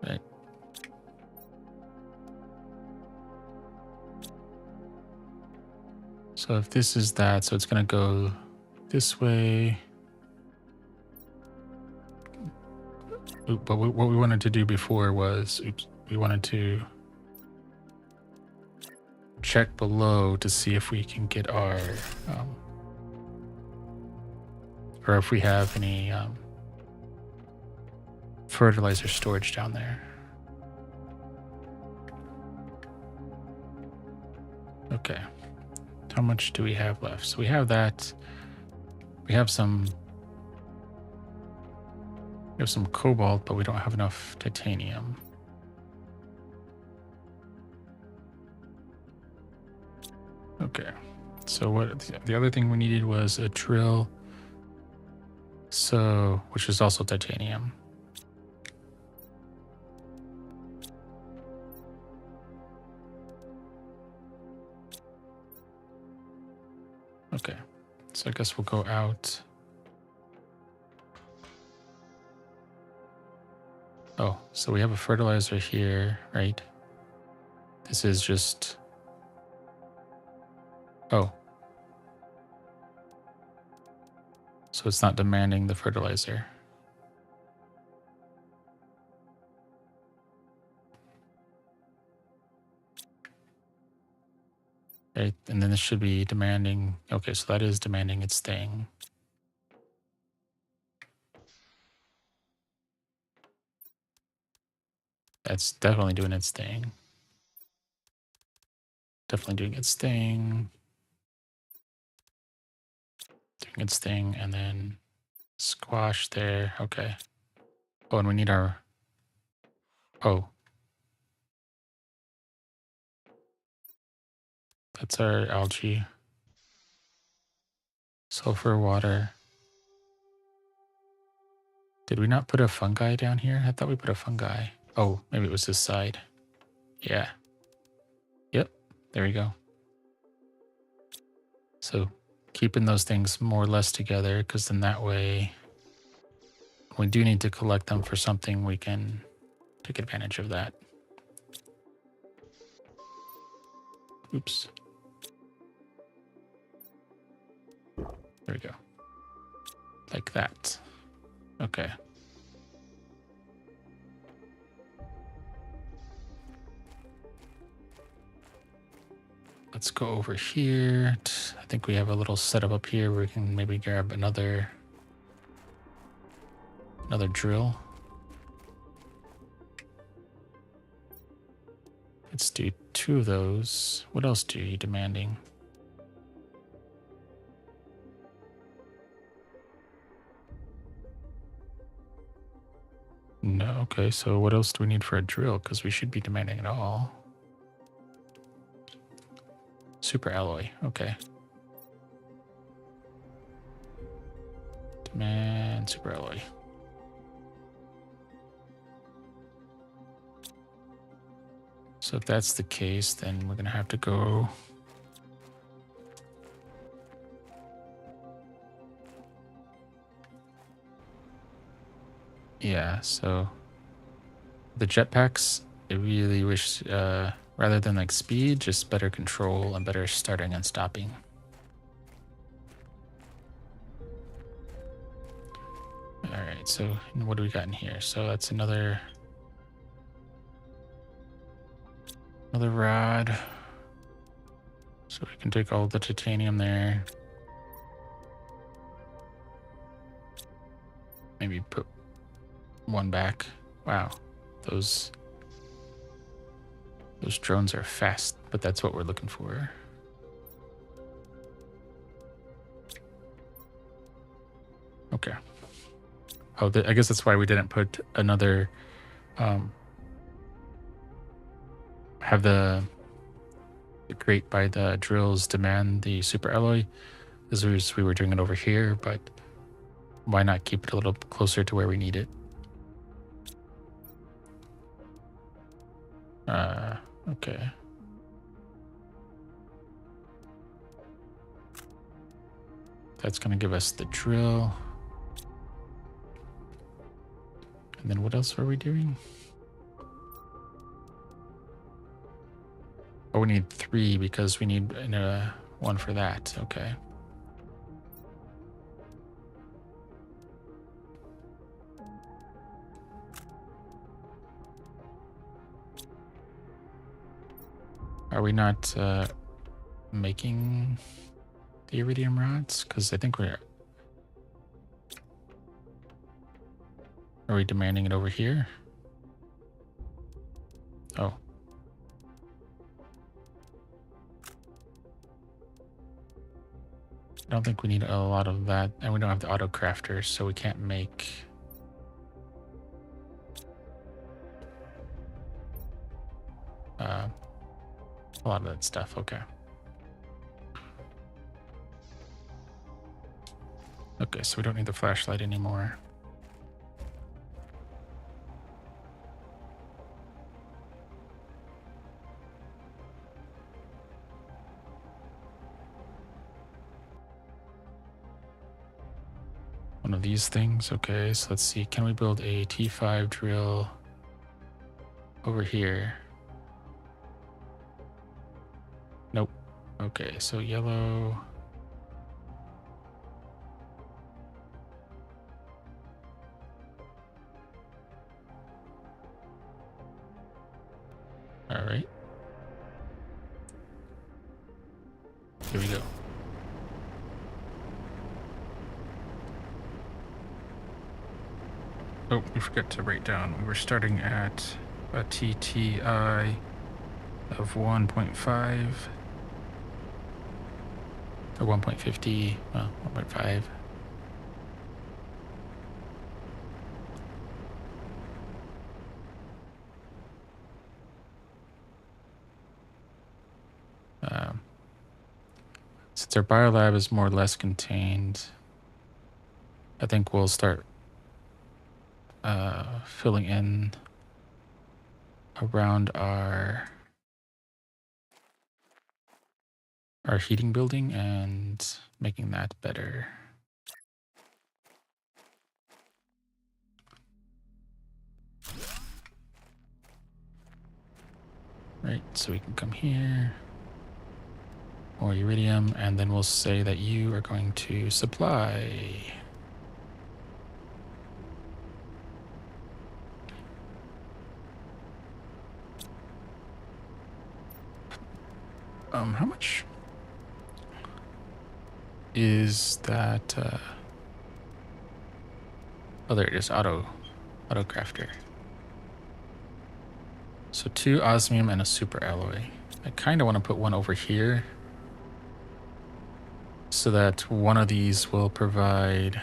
right. So if this is that, so it's going to go this way. But what we wanted to do before was, we wanted to check below to see if we can get our, or if we have any fertilizer storage down there. Okay. How much do we have left? So we have that. We have some cobalt, but we don't have enough titanium. Okay. So what the other thing we needed was a drill. So, which is also titanium. Okay. So I guess we'll go out. Oh, so we have a fertilizer here, right? This is just, oh. So it's not demanding the fertilizer. Right, and then this should be demanding, okay, so that is demanding its thing. That's definitely doing its thing. Definitely doing its thing. Doing its thing, and then squash there. Okay. Oh, and we need our, oh. That's our algae. Sulfur, water. Did we not put a fungi down here? I thought we put a fungi. Oh, maybe it was this side. Yeah. Yep, there we go. So keeping those things more or less together, because then that way, when we do need to collect them for something, we can take advantage of that. Oops. There we go. Like that. Okay. Let's go over here. I think we have a little setup up here where we can maybe grab another drill. Let's do 2 of those. What else do you demanding? No, okay, so what else do we need for a drill? Because we should be demanding it all. Super alloy, okay. Demand super alloy. So if that's the case, then we're gonna have to go. Yeah, so the jetpacks, I really wish, rather than like speed, just better control and better starting and stopping. All right, so what do we got in here? So that's another rod. So we can take all the titanium there. Maybe put one back. Wow, those drones are fast, but that's what we're looking for. Okay. Oh, I guess that's why we didn't put another, have the crate by the drills demand the super alloy, as we were doing it over here, but why not keep it a little closer to where we need it? Okay. That's gonna give us the drill. And then what else are we doing? Oh, we need 3 because we need one for that. Okay. Are we not making the iridium rods? Because I think we're... Are we demanding it over here? Oh. I don't think we need a lot of that. And we don't have the auto crafters, so we can't make... a lot of that stuff. Okay. Okay, so we don't need the flashlight anymore. One of these things. Okay, so let's see. Can we build a T5 drill over here? Nope. Okay, so yellow. All right. Here we go. Oh, we forgot to write down. We were starting at a TTI of 1.5 or 1.50, well, 1.5. So since our biolab is more or less contained, I think we'll start filling in around our heating building and making that better. Right, so we can come here, more iridium, and then we'll say that you are going to supply. How much is that? Oh, there it is, auto crafter. So 2 osmium and a super alloy. I kind of want to put one over here so that one of these will provide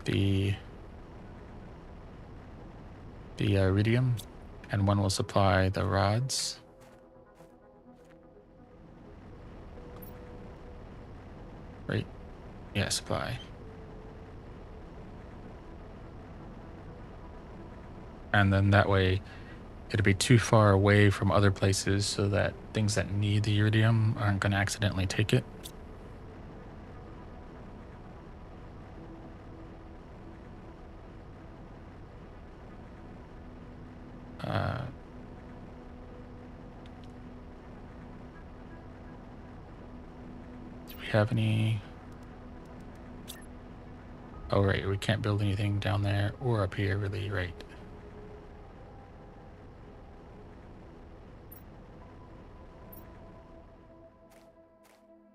the iridium, and one will supply the rods. Right? Yeah, supply. And then that way it'll be too far away from other places so that things that need the iridium aren't going to accidentally take it. Do we have any? Oh, right. We can't build anything down there or up here, really, right?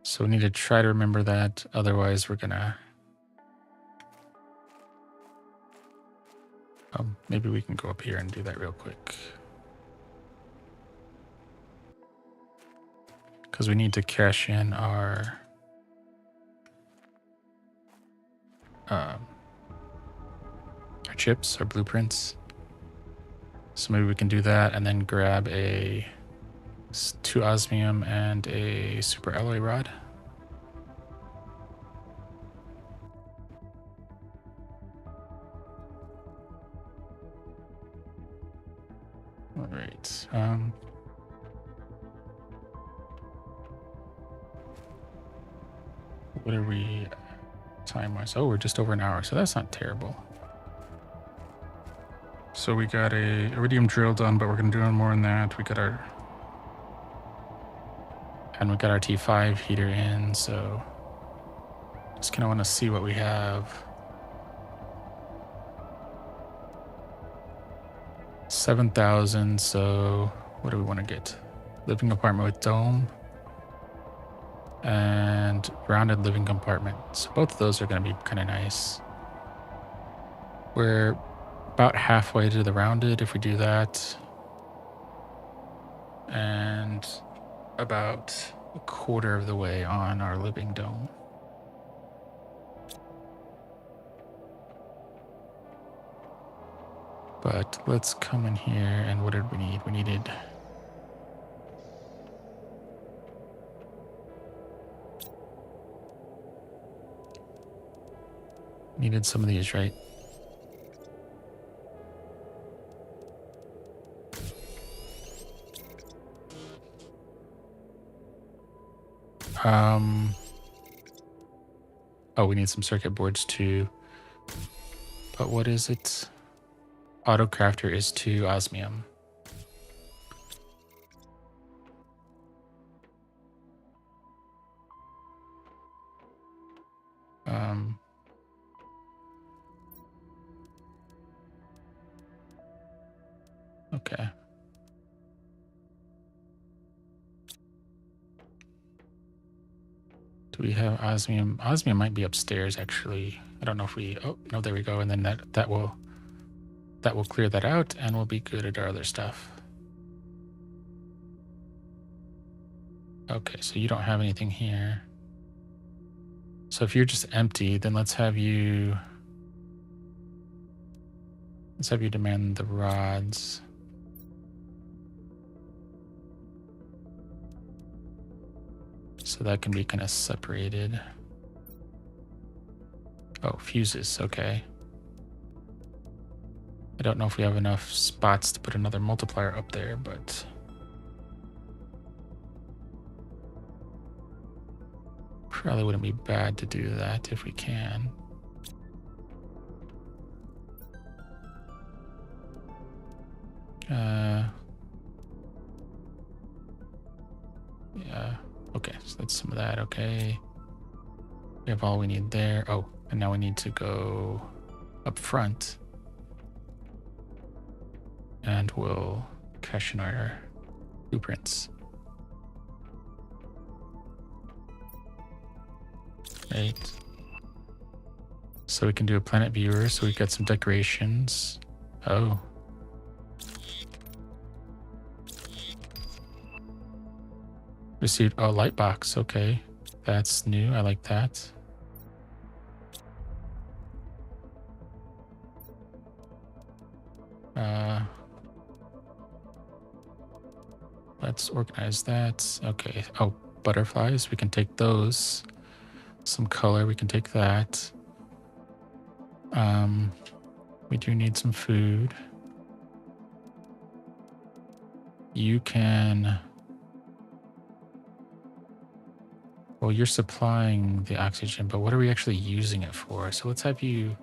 So we need to try to remember that. Otherwise, we're gonna... maybe we can go up here and do that real quick. Because we need to cash in our... chips, our blueprints. So maybe we can do that and then grab a 2 osmium and a super alloy rod. All right. What are we time-wise? Oh, we're just over an hour, so that's not terrible. So we got a iridium drill done, but we're gonna do more than that. We got our T5 heater in, so just kind of want to see what we have. 7,000. So what do we want to get? Living apartment with dome and rounded living compartment. So both of those are going to be kind of nice. We're about halfway to the rounded if we do that, and about a quarter of the way on our living dome. But let's come in here, and what did we need? We needed some of these, right? Oh, we need some circuit boards too. But what is it? Auto crafter is 2 osmium. Okay. Do we have osmium? Osmium might be upstairs, actually. I don't know if we... Oh, no, there we go. And then that will clear that out, and we'll be good at our other stuff. Okay, so you don't have anything here. So if you're just empty, then let's have you demand the rods. So that can be kind of separated. Oh, fuses, okay. I don't know if we have enough spots to put another multiplier up there, but probably wouldn't be bad to do that if we can. Yeah, okay, so that's some of that, okay. We have all we need there. Oh, and now we need to go up front. And we'll cache in our blueprints. Right. So we can do a planet viewer, so we've got some decorations. Oh. Received a light box, okay. That's new, I like that. Let's organize that. Okay. Oh, butterflies. We can take those. Some color. We can take that. We do need some food. You can. Well, you're supplying the oxygen, but what are we actually using it for? So let's have you.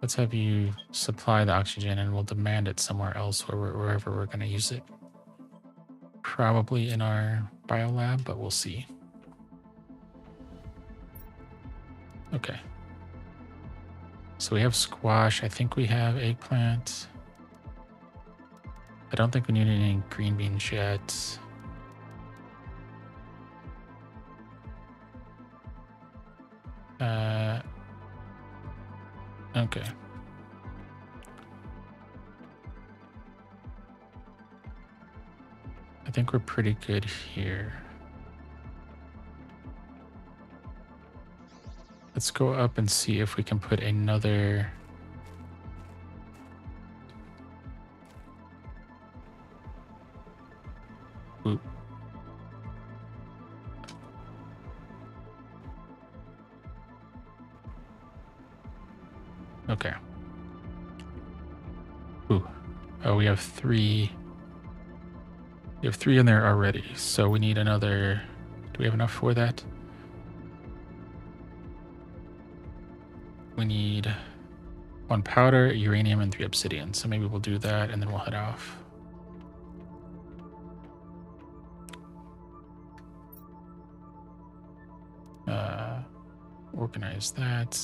Let's have you supply the oxygen and we'll demand it somewhere else wherever we're going to use it. Probably in our biolab, but we'll see. Okay. So we have squash. I think we have eggplant. I don't think we need any green beans yet. Okay. I think we're pretty good here. Let's go up and see if we can put another. Ooh. Okay. Ooh. Oh, we have 3. We have 3 in there already, so we need another. Do we have enough for that? We need 1 powder, uranium, and 3 obsidian. So maybe we'll do that and then we'll head off. Organize that.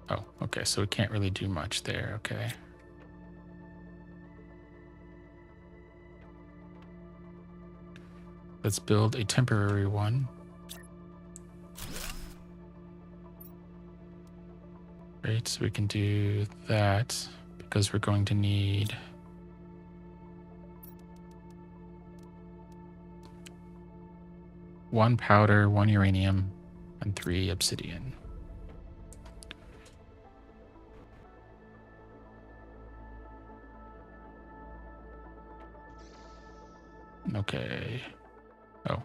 Oh, okay, so we can't really do much there, okay. Let's build a temporary one. Right, so we can do that because we're going to need one powder, 1 uranium, and 3 obsidian. Okay. Oh.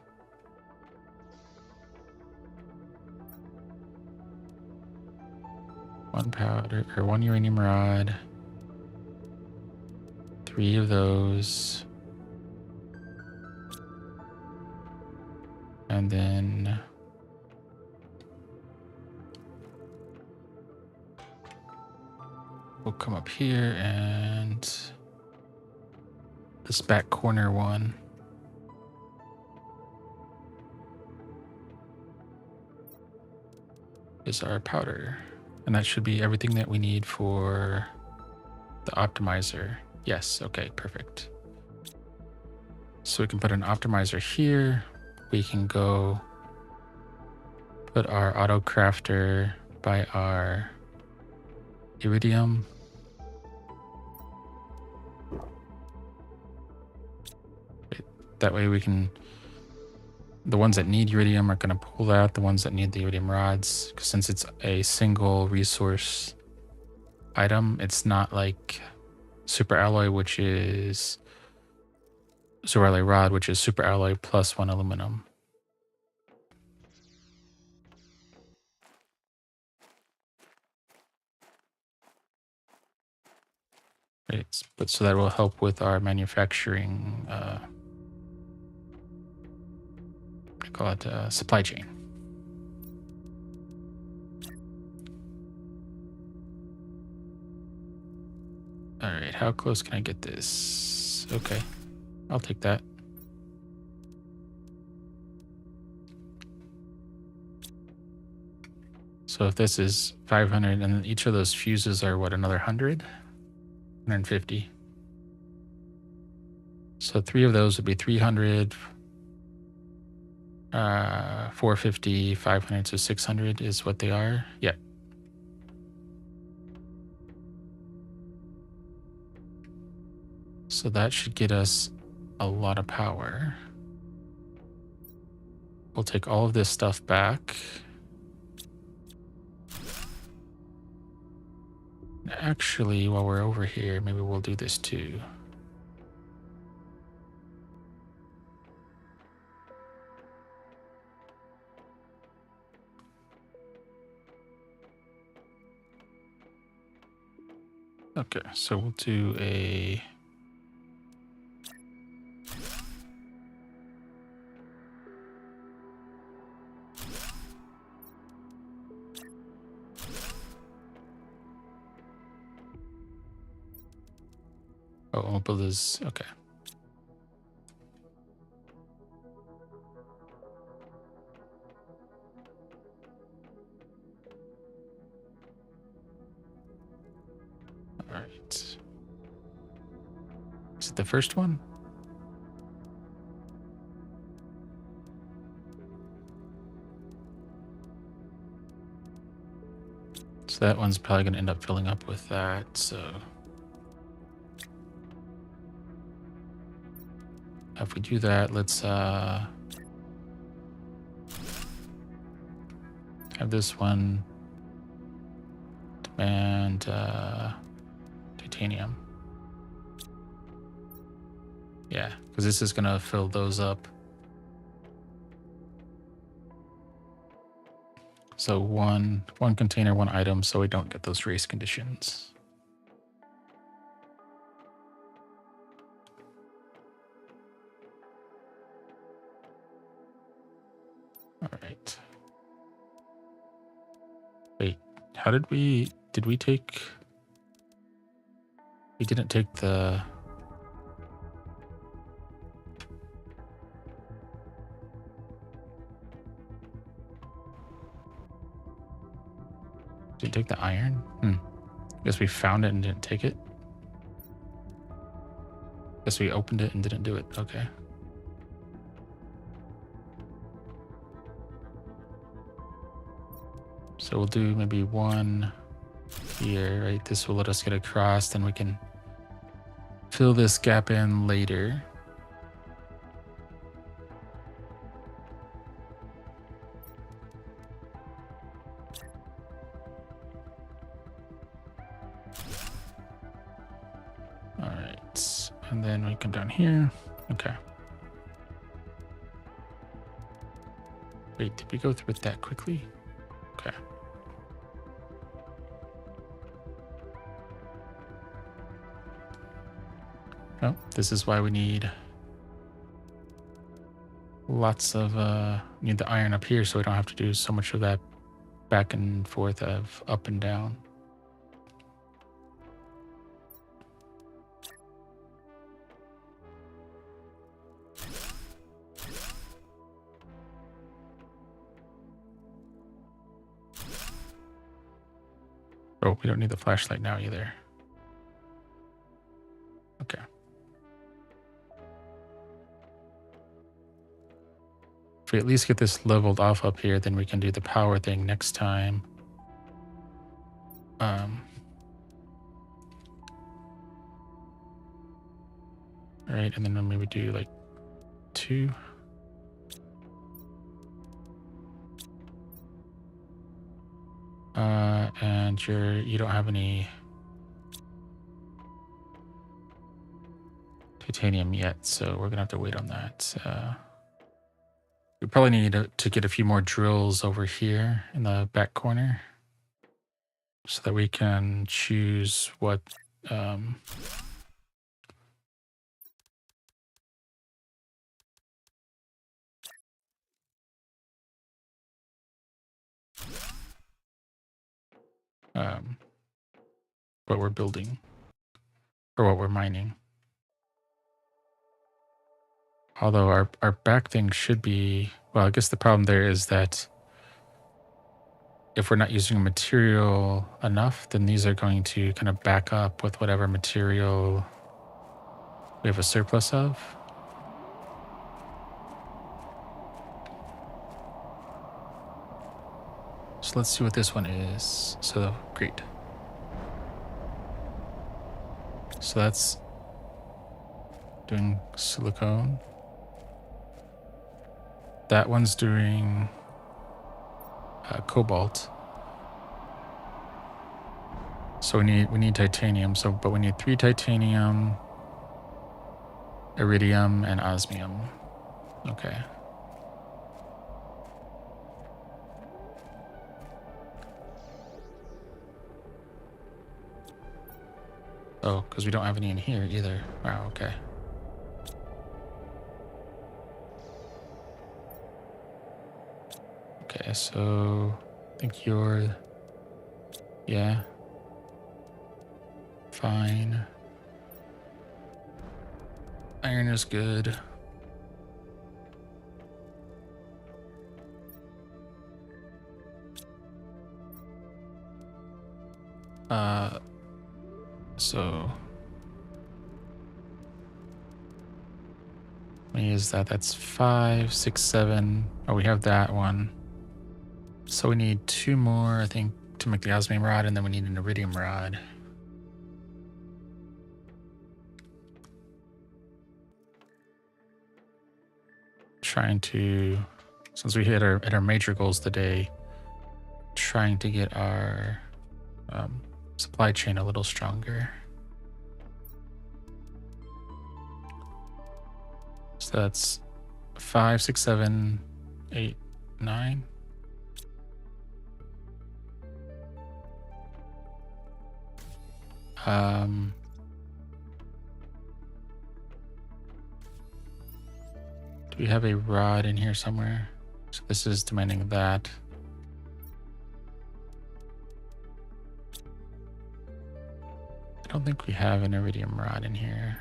One powder or 1 uranium rod. 3 of those. And then we'll come up here and this back corner one. Is our powder. And that should be everything that we need for the optimizer. Yes, okay, perfect. So we can put an optimizer here. We can go put our auto crafter by our iridium. That way we can, the ones that need iridium are going to pull out the ones that need the iridium rods. Since it's a single resource item, it's not like super alloy, which is super alloy rod, which is super alloy plus 1 aluminum. Right, but so that will help with our manufacturing, I call it supply chain. All right, how close can I get this? Okay, I'll take that. So if this is 500, and then each of those fuses are what, another 100? 150. So 3 of those would be 300, 450, 500, so 600 is what they are. Yeah. So that should get us a lot of power. We'll take all of this stuff back. Actually, while we're over here, maybe we'll do this too. Okay, so we'll do a... Oh, we'll build this... Okay. All right. Is it the first one? So that one's probably going to end up filling up with that, so... If we do that, let's have this one demand titanium. Yeah, because this is going to fill those up. So one container, one item, so we don't get those race conditions. All right. Wait, how did we take... We didn't take the... Did we take the iron? Guess we found it and didn't take it. Guess we opened it and didn't do it. Okay. So we'll do maybe one here, right? This will let us get across, then we can fill this gap in later. All right, and then we come down here. Okay. Wait, did we go through it that quickly? Okay. Oh, this is why we need lots of need the iron up here, so we don't have to do so much of that back and forth of up and down. Oh, we don't need the flashlight now either. Okay. If we at least get this leveled off up here, then we can do the power thing next time. Right, and then maybe do like 2. And you don't have any... titanium yet, so we're gonna have to wait on that. We probably need to get a few more drills over here in the back corner so that we can choose what what we're building or what we're mining. Although our back thing should be, well, I guess the problem there is that if we're not using material enough, then these are going to kind of back up with whatever material we have a surplus of. So let's see what this one is. So great. So that's doing silicone. That one's doing cobalt. So we need titanium. But we need 3 titanium, iridium, and osmium. Okay. Oh, because we don't have any in here either. Wow, okay. Okay, so I think you're, yeah, fine. Iron is good. So let me use that. That's 5, 6, 7. Oh, we have that one. So we need 2 more, I think, to make the osmium rod, and then we need an iridium rod. Trying to, since we hit our major goals today, trying to get our supply chain a little stronger. So that's 5, 6, 7, 8, 9. Do we have a rod in here somewhere? So this is demanding that. I don't think we have an iridium rod in here.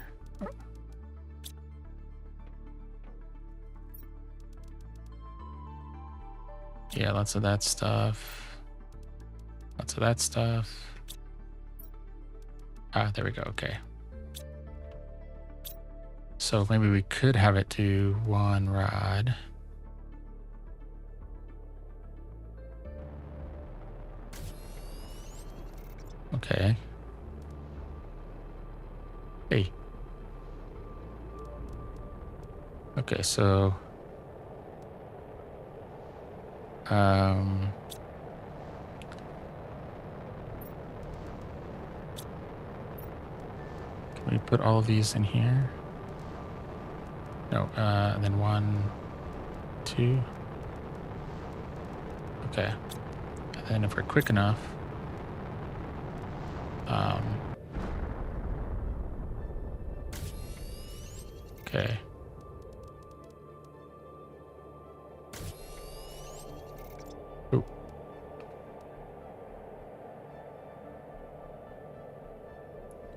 Yeah, lots of that stuff. Lots of that stuff. Ah, there we go. Okay. So maybe we could have it to 1 rod. Okay. Hey. Okay, so can we put all of these in here? No, and then 1, 2. Okay. And then if we're quick enough, okay. Ooh.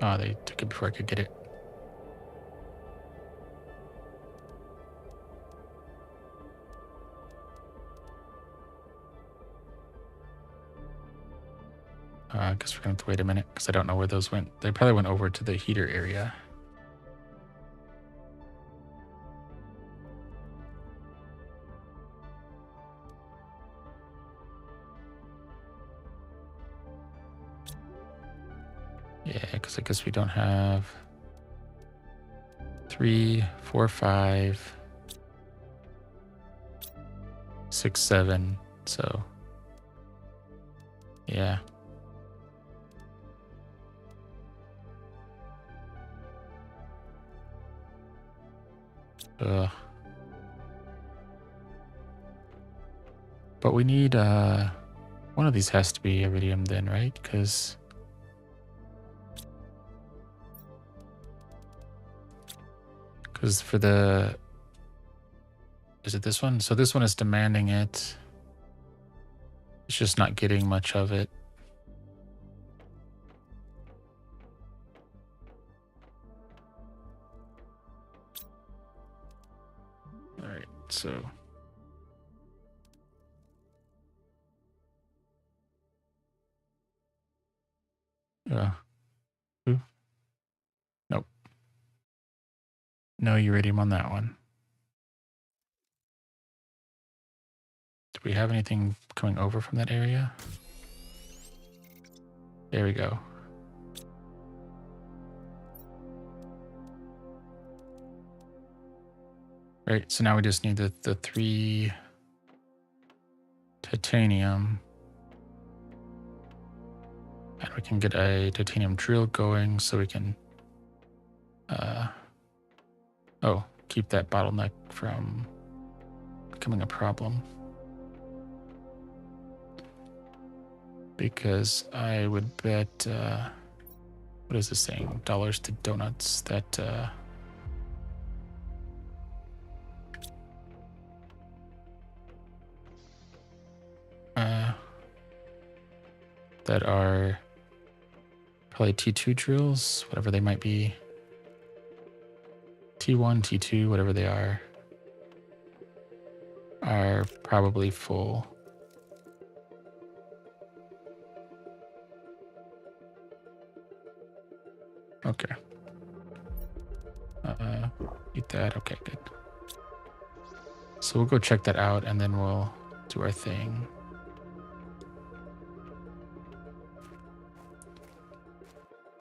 Oh, they took it before I could get it. I guess we're gonna have to wait a minute because I don't know where those went. They probably went over to the heater area. Yeah, because I guess we don't have 3, 4, 5, 6, 7. So, yeah. Ugh. But we need, one of these has to be iridium then, right? Because for the, is it this one? So this one is demanding it. It's just not getting much of it. All right, so. Ooh. Nope. No iridium on that one. Do we have anything coming over from that area? There we go. Right, so now we just need the 3 titanium. And we can get a titanium drill going so we can keep that bottleneck from becoming a problem. Because I would bet, what is this saying? Dollars to donuts, that that are probably T2 drills, whatever they might be. T1, T2, whatever they are probably full. Okay. Eat that. Okay, good. So we'll go check that out and then we'll do our thing.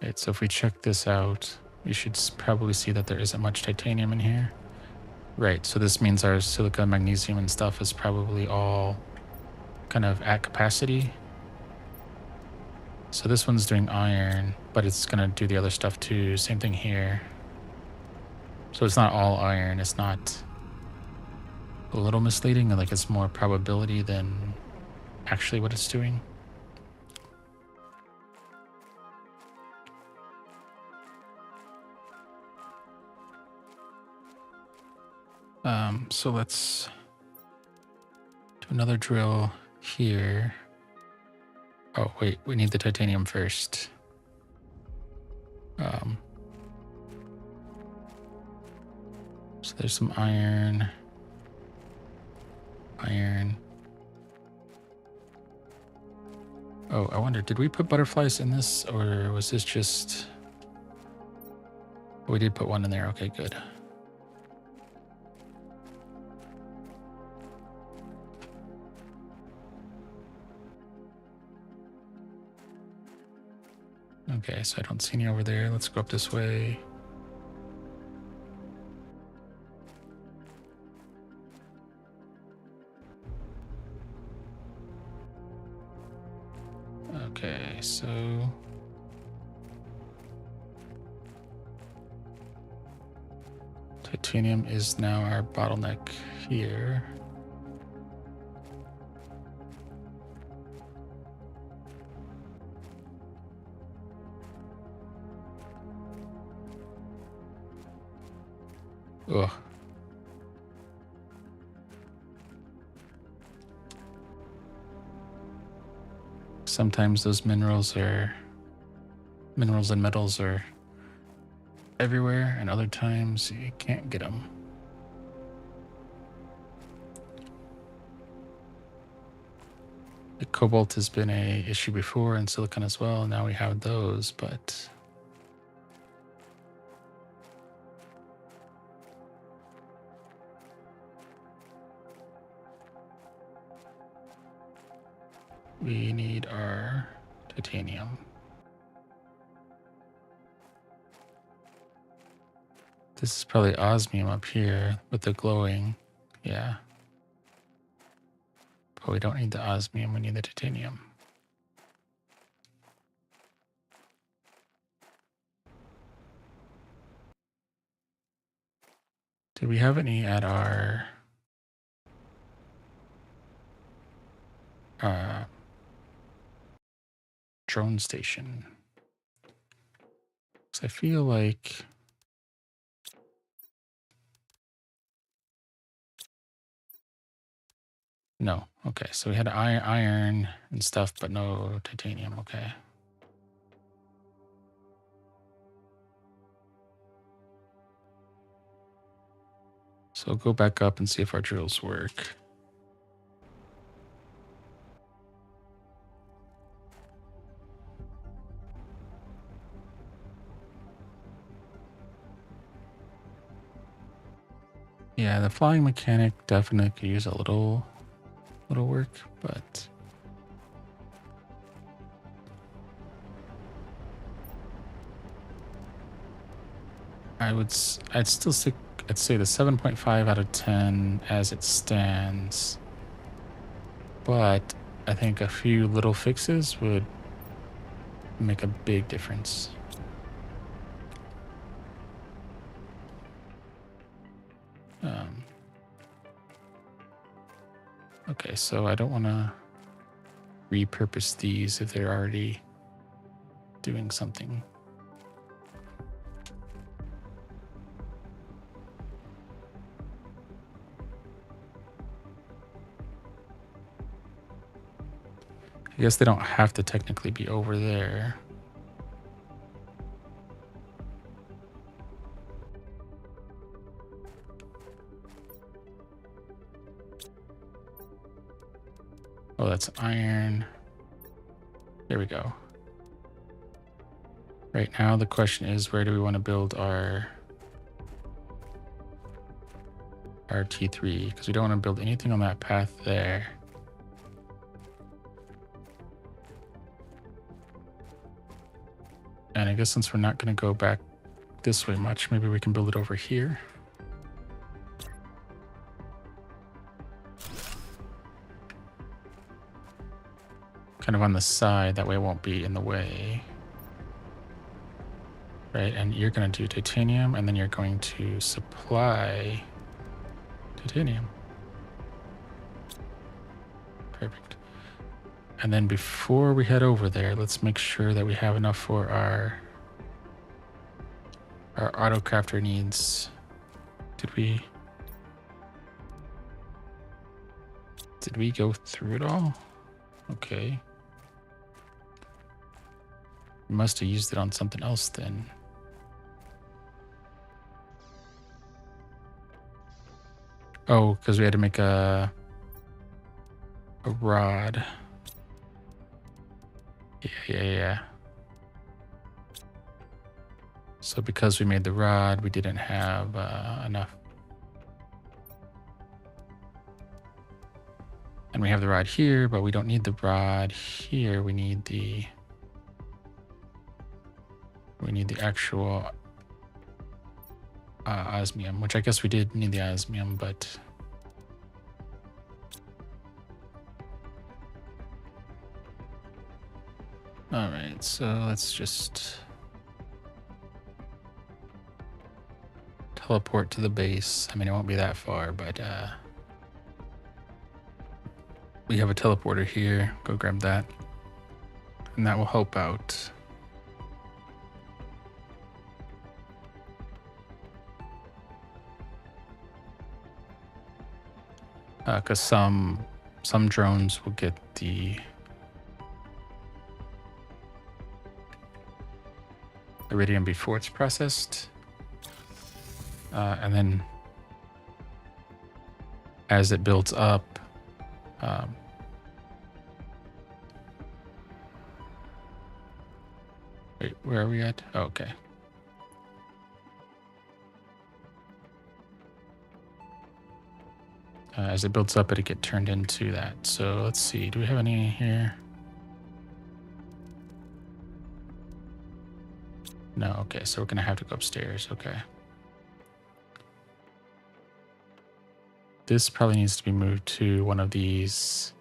Right, so if we check this out, we should probably see that there isn't much titanium in here. Right, so this means our silica, magnesium, and stuff is probably all kind of at capacity. So this one's doing iron, but it's going to do the other stuff too. Same thing here. So it's not all iron. It's not a little misleading, like it's more probability than actually what it's doing. So let's do another drill here. Oh, wait, we need the titanium first. So there's some iron. Oh, I wonder, did we put butterflies in this, or was this just... We did put one in there. Okay, good. Okay, so I don't see any over there. Let's go up this way. Okay, so... Titanium is now our bottleneck here. Ugh. Sometimes those minerals and metals are everywhere, and other times you can't get them. The cobalt has been a issue before, and silicon as well. Now we have those, but we need our titanium. This is probably osmium up here with the glowing. Yeah. But we don't need the osmium, we need the titanium. Did we have any at our drone station? Because I feel like no. Okay, so we had iron and stuff, but no titanium. Okay. So go back up and see if our drills work. Yeah, the flying mechanic definitely could use a little work, but I'd still stick. I'd say the 7.5 out of 10 as it stands, but I think a few little fixes would make a big difference. Okay, so I don't want to repurpose these if they're already doing something. I guess they don't have to technically be over there. Oh, that's iron. There we go. Right now, the question is, where do we want to build our T3? Because we don't want to build anything on that path there. And I guess since we're not going to go back this way much, maybe we can build it over here. Kind of on the side, that way it won't be in the way. Right, and you're going to do titanium, and then you're going to supply titanium. Perfect. And then before we head over there, let's make sure that we have enough for our auto crafter needs. Did we go through it all? Okay. We must have used it on something else then. Oh, because we had to make a rod. Yeah. So because we made the rod, we didn't have enough. And we have the rod here, but we don't need the rod here. We need the actual osmium, which I guess we did need the osmium, but all right, so let's just teleport to the base. I mean, it won't be that far, but we have a teleporter here. Go grab that, and that will help out. Because some drones will get the iridium before it's processed, and then as it builds up, wait, where are we at? Oh, okay. As it builds up, it'll get turned into that. So let's see. Do we have any here? No. Okay. So we're going to have to go upstairs. Okay. This probably needs to be moved to one of these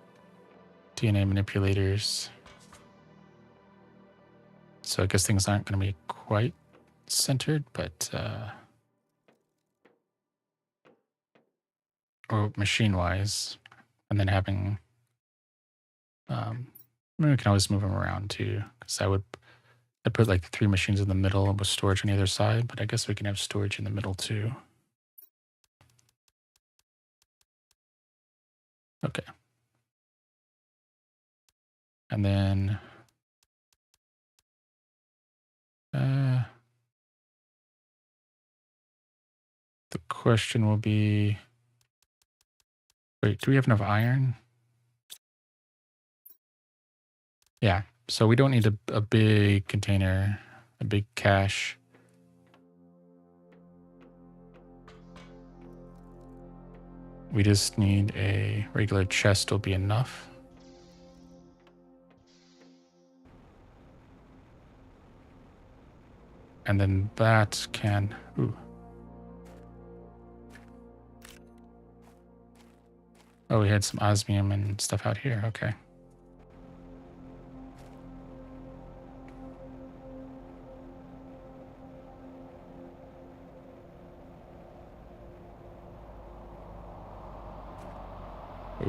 DNA manipulators. So I guess things aren't going to be quite centered, but or machine-wise, and then having, I mean, we can always move them around too, because I'd put like 3 machines in the middle with storage on either side, but I guess we can have storage in the middle too. Okay. And then the question will be, wait, do we have enough iron? Yeah, so we don't need a big container, a big cache. We just need a regular chest will be enough. And then that can, ooh. Oh, we had some osmium and stuff out here, okay.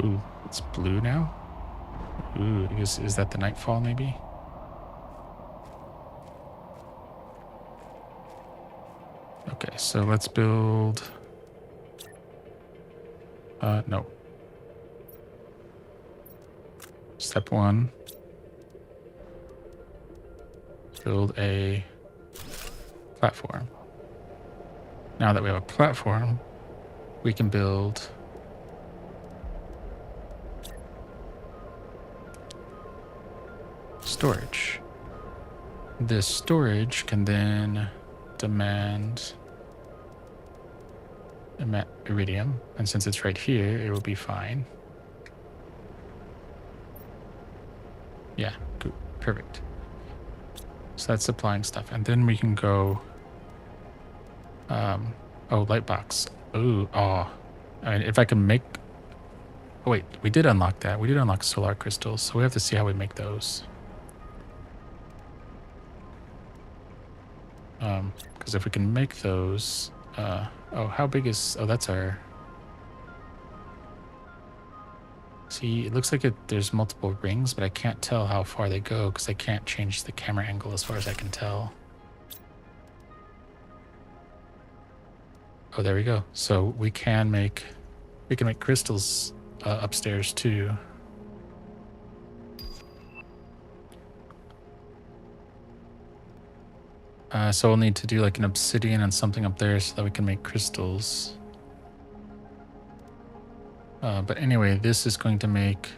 Ooh, it's blue now? Ooh, is that the nightfall maybe? Okay, so let's build... no. Step 1. Build a platform. Now that we have a platform, we can build storage. This storage can then demand iridium, and since it's right here, it will be fine. Yeah, good, perfect. So that's supplying stuff, and then we can go. Oh, light box. Ooh, oh. I mean, if I can make. Oh wait, we did unlock that. We did unlock solar crystals, so we have to see how we make those. Because if we can make those, oh, how big is? Oh, that's our. See, it looks like there's multiple rings, but I can't tell how far they go because I can't change the camera angle as far as I can tell. Oh, there we go. So we can make crystals upstairs too. So we'll need to do like an obsidian and something up there so that we can make crystals. But anyway, this is going to make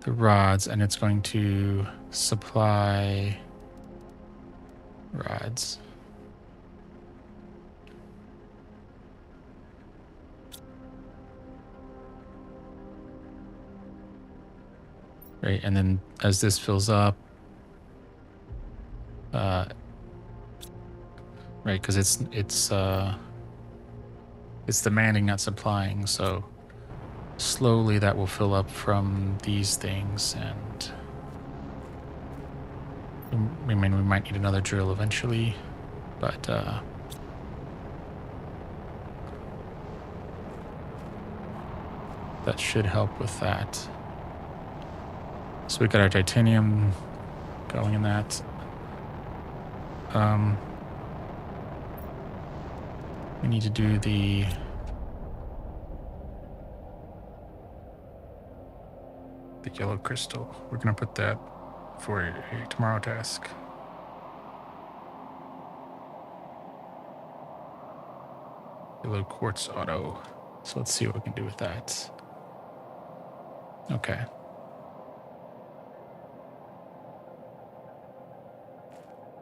the rods, and it's going to supply rods. Right, and then as this fills up, right, because it's demanding, not supplying, so slowly that will fill up from these things, and I mean, we might need another drill eventually, but that should help with that. So we got our titanium going in that. We need to do the yellow crystal. We're gonna put that for a tomorrow task. Yellow quartz auto. So let's see what we can do with that. Okay.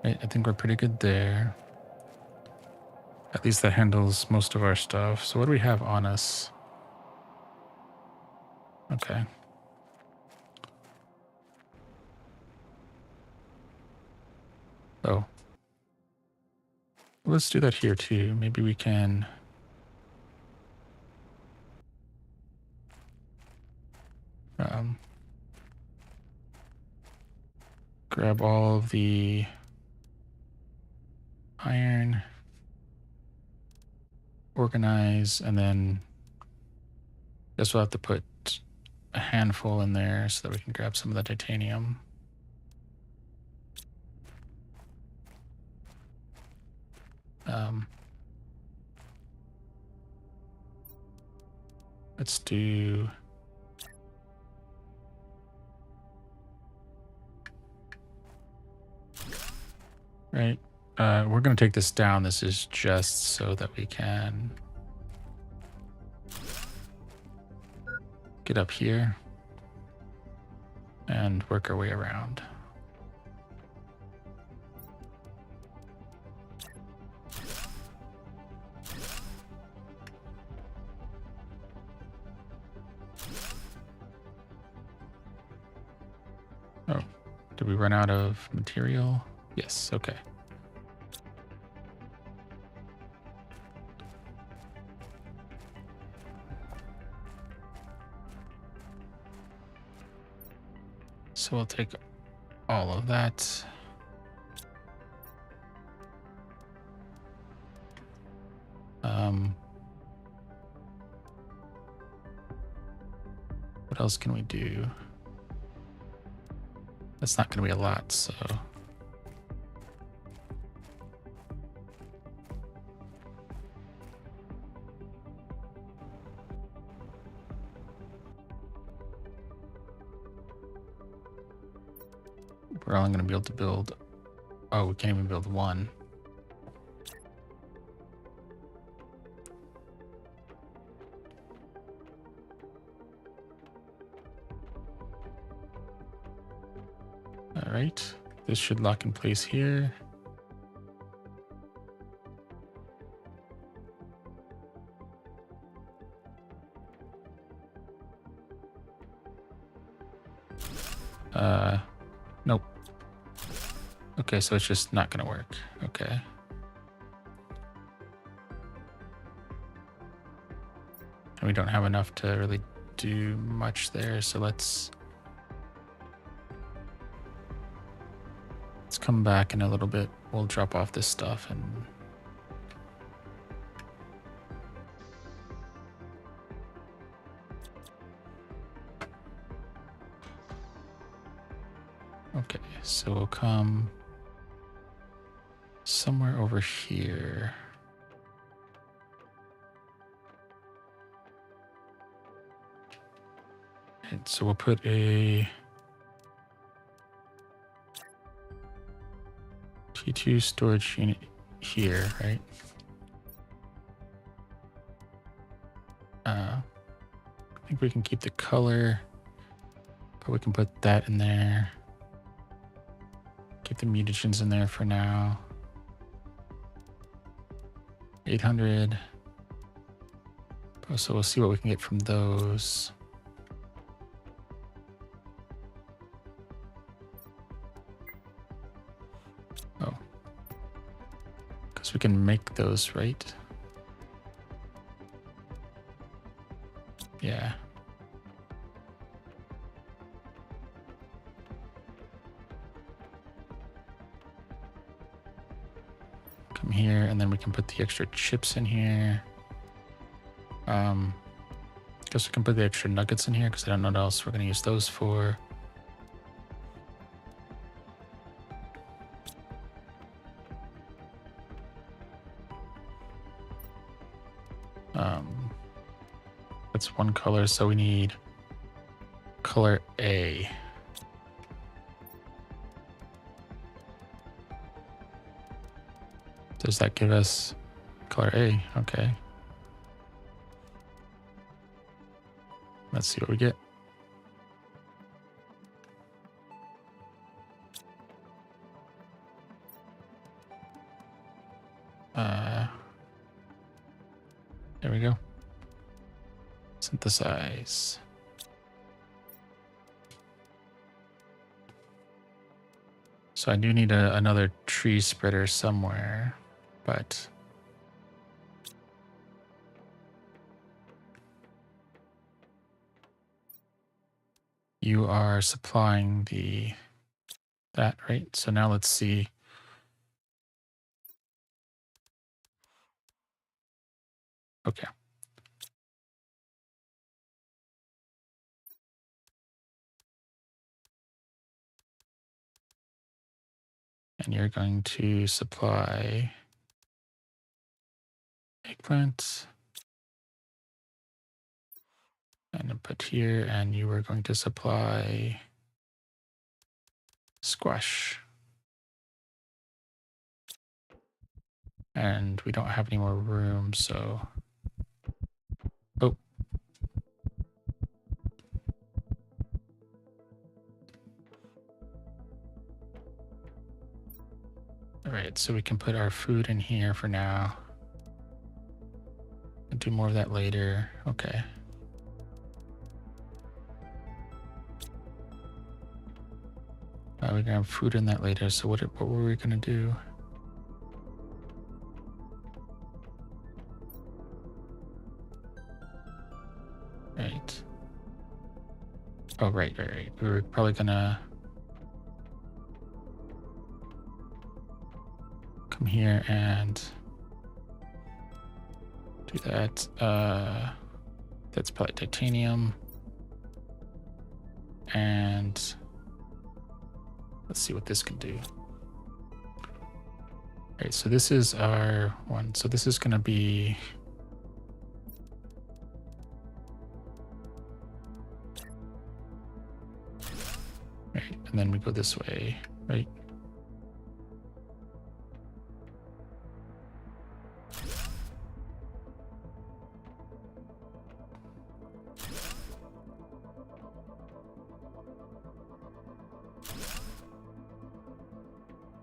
Right, I think we're pretty good there. At least that handles most of our stuff. So what do we have on us? Okay. Oh. Let's do that here too. Maybe we can... grab all of the iron, organize, and then Guess we'll have to put a handful in there so that we can grab some of the titanium. Let's do... Right. We're going to take this down. This is just so that we can get up here and work our way around. Oh, did we run out of material? Yes, okay. So we'll take all of that. What else can we do? That's not going to be a lot, so... We're only going to be able to build... Oh, we can't even build one. All right, this should lock in place here. Nope. Okay, so it's just not gonna work. Okay. And we don't have enough to really do much there, so let's come back in a little bit. We'll drop off this stuff and okay, so we'll come somewhere over here. And so we'll put a T2 storage unit here, right? I think we can keep the color, but we can put that in there. Keep the mutagens in there for now. 800. So we'll see what we can get from those. Oh. Because we can make those, right? Yeah. Come here, and then we can put the extra chips in here. Guess we can put the extra nuggets in here because I don't know what else we're going to use those for. That's one color, so we need color A. Does that give us color A? Okay. Let's see what we get. There we go. Synthesize. So I do need another tree spreader somewhere, but you are supplying that, right? So now let's see. Okay. And you're going to supply eggplant. And then put here, and you are going to supply squash. And we don't have any more room, so... Oh. All right, so we can put our food in here for now. And do more of that later. Okay. We're gonna have food in that later, so what were we gonna do? Right. Oh, right. We were probably gonna come here and do that. That's probably titanium. And let's see what this can do. All right, so this is our one. So this is gonna be... Right, and then we go this way, right?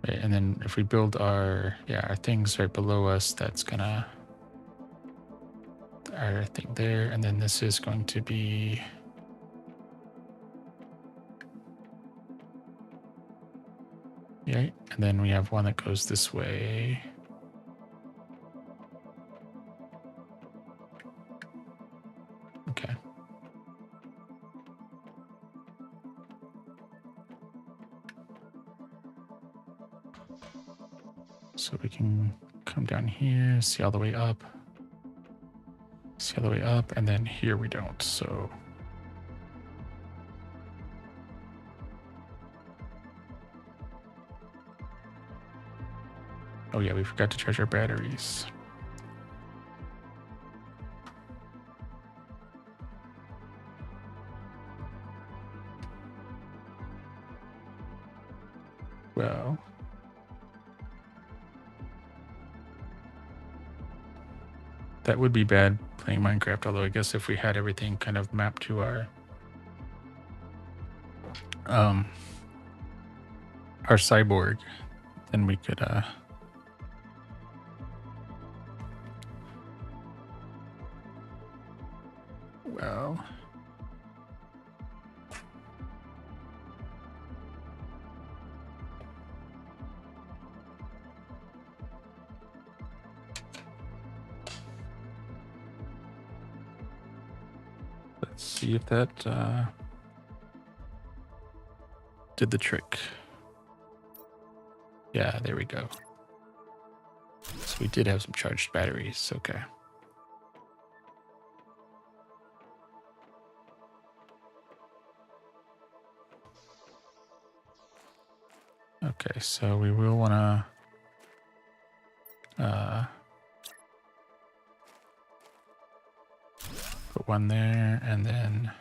Right, and then if we build our things right below us, that's gonna our thing there, and then this is going to be right, and then we have one that goes this way. Okay. So we can come down here, see all the way up, and then here we don't, so. Oh yeah, we forgot to charge our batteries. Well. That would be bad playing Minecraft, although I guess if we had everything kind of mapped to our cyborg, then we could well, let's see if that did the trick. Yeah, there we go. So we did have some charged batteries. Okay. Okay, so we will want to put one there, and then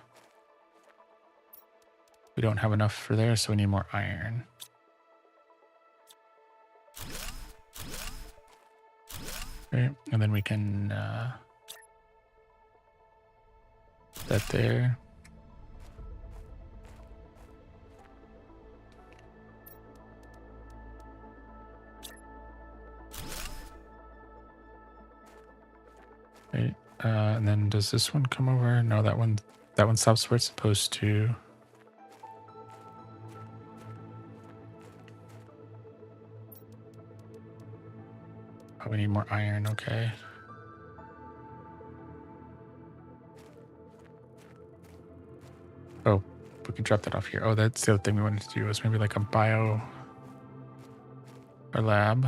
we don't have enough for there, so we need more iron. Right, and then we can put that there. Right, and then does this one come over? No, that one stops where it's supposed to. Oh, we need more iron. Okay. Oh, we can drop that off here. Oh, that's the other thing we wanted to do, was maybe like a bio or lab.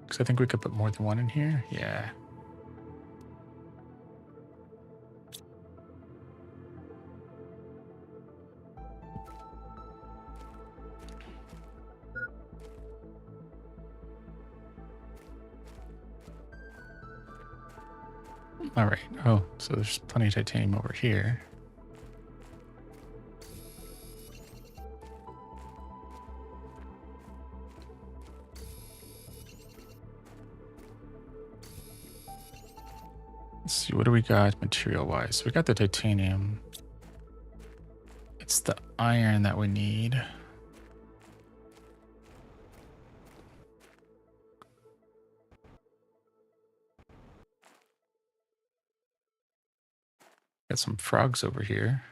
Because I think we could put more than one in here. Yeah. All right. Oh, so there's plenty of titanium over here. Let's see, what do we got material-wise? We got the titanium. It's the iron that we need. Got some frogs over here.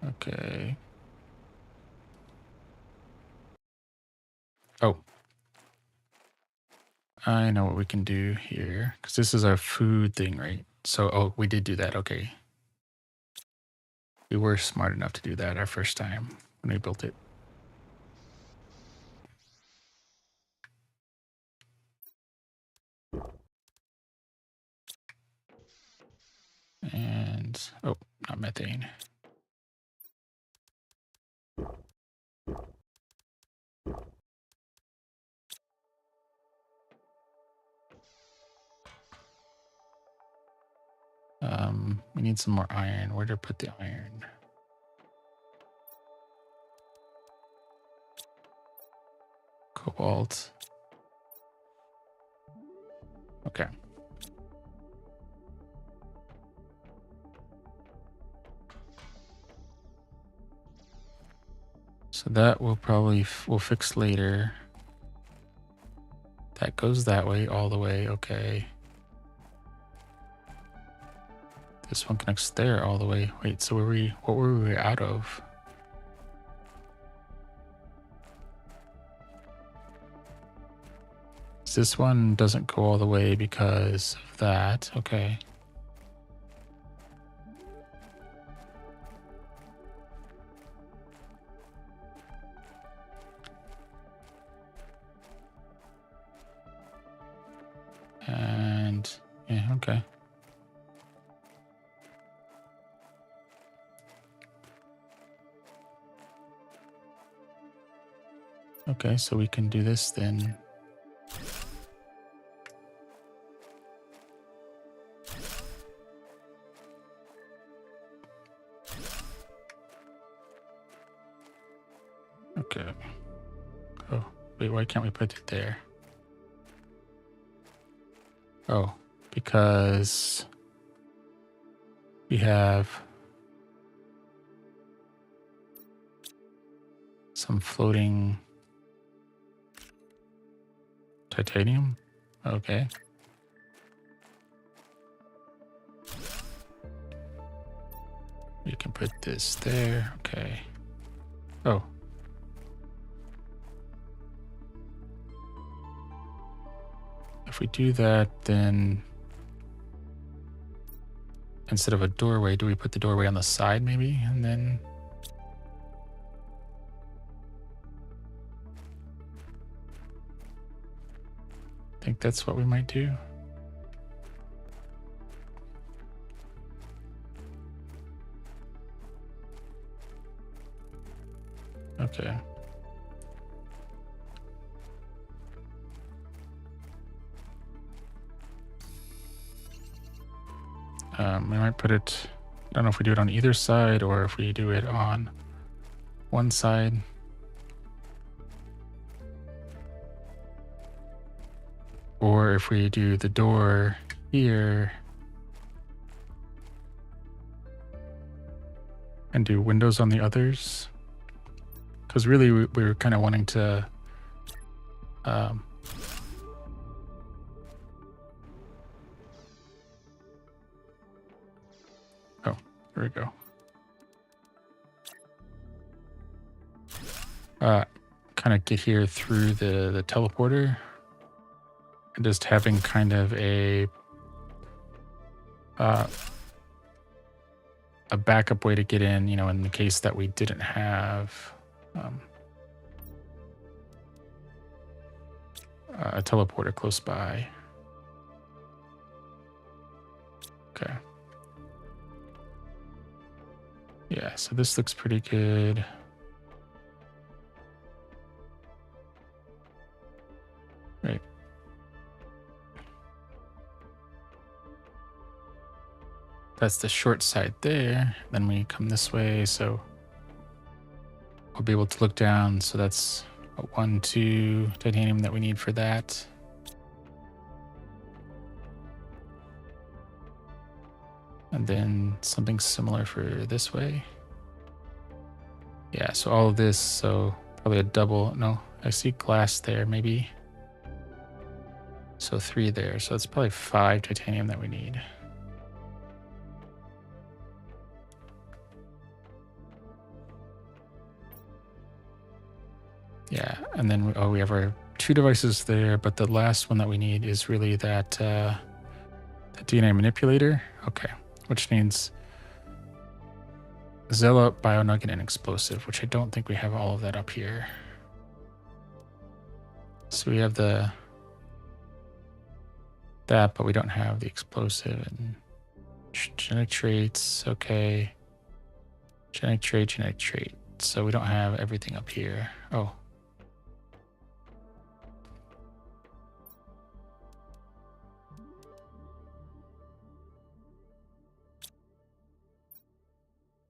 Okay. Oh. I know what we can do here, because this is our food thing, right? So, oh, we did do that. Okay. We were smart enough to do that our first time when we built it. And, oh, not methane. We need some more iron. Where to put the iron? Cobalt. Okay. So that will probably, we'll fix later. That goes that way, all the way. Okay. This one connects there all the way. Wait, so what were we out of? This one doesn't go all the way because of that. Okay. And yeah, okay. Okay, so we can do this then. Okay. Oh, wait, why can't we put it there? Oh, because we have some floating titanium. Okay. We can put this there. Okay. Oh. If we do that, then instead of a doorway, do we put the doorway on the side maybe? And then I think that's what we might do. Okay. We might put it, I don't know if we do it on either side or if we do it on one side. Or if we do the door here and do windows on the others. Because really we were kind of wanting to oh, there we go. Kind of get here through the teleporter. And just having kind of a backup way to get in, you know, in the case that we didn't have a teleporter close by. Okay. Yeah, so this looks pretty good. Right. That's the short side there. Then we come this way, so we'll be able to look down. So that's a 1, 2 titanium that we need for that. And then something similar for this way. Yeah, so all of this, so probably a double. No, I see glass there, maybe. So 3 there. So it's probably 5 titanium that we need. Yeah, and then we have our 2 devices there, but the last one that we need is really that the DNA manipulator. Okay, which needs Zella, Bionugget, and Explosive, which I don't think we have all of that up here. So we have that, but we don't have the Explosive and genetic traits. Okay, genetic trait. So we don't have everything up here. Oh.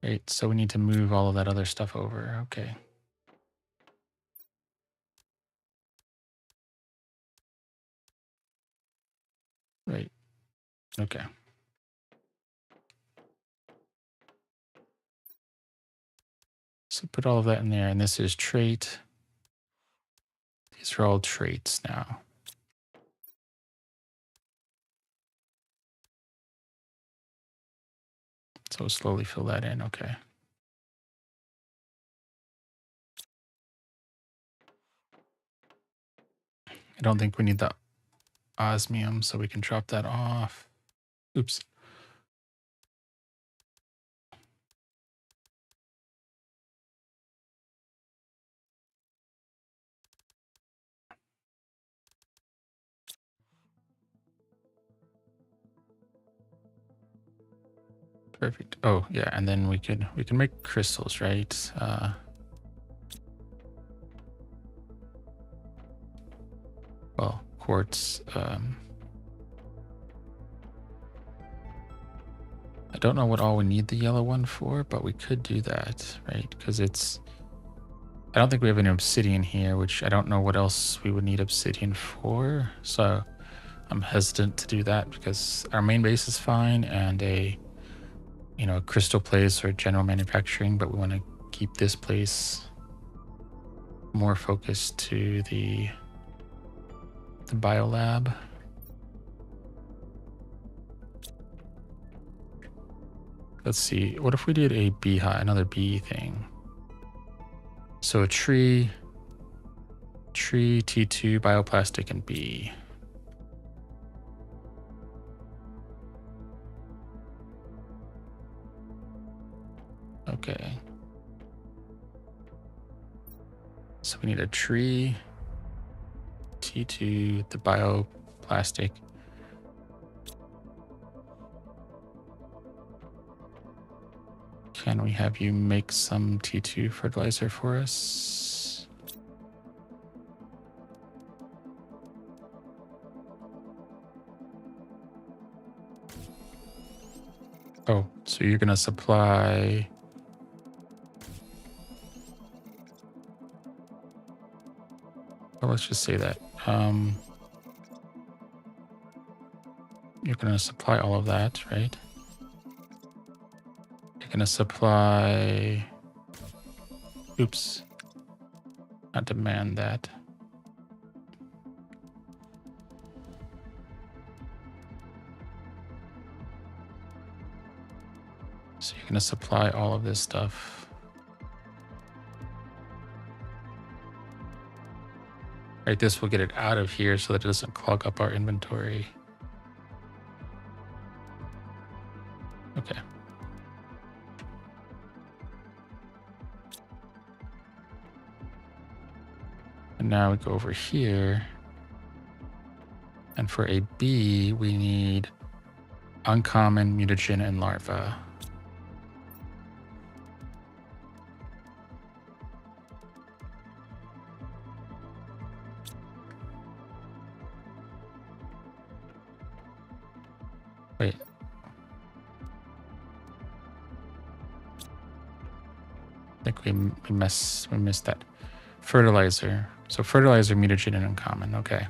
Right, so we need to move all of that other stuff over. Okay. Right. Okay. So put all of that in there, and this is trait. These are all traits now. So slowly fill that in. Okay. I don't think we need the osmium, so we can drop that off. Oops. Perfect. Oh yeah, and then we can make crystals, right? Well, quartz. I don't know what all we need the yellow one for, but we could do that, right? Because I don't think we have any obsidian here, which I don't know what else we would need obsidian for. So I'm hesitant to do that because our main base is fine and a crystal place or general manufacturing, but we want to keep this place more focused to the biolab. Let's see, what if we did a beehive, another bee thing? So a tree, T2, bioplastic, and bee. Okay. So we need a tree, T2, the bioplastic. Can we have you make some T2 fertilizer for us? Oh, so you're gonna supply... Well, let's just say that. You're gonna supply all of that, right? You're gonna supply... Oops. Not demand that. So you're gonna supply all of this stuff. Right, this will get it out of here so that it doesn't clog up our inventory. Okay. And now we go over here. And for a bee, we need uncommon, mutagen, and larva. Wait. I think we missed that. Fertilizer. So fertilizer, mutagen, and uncommon. Okay.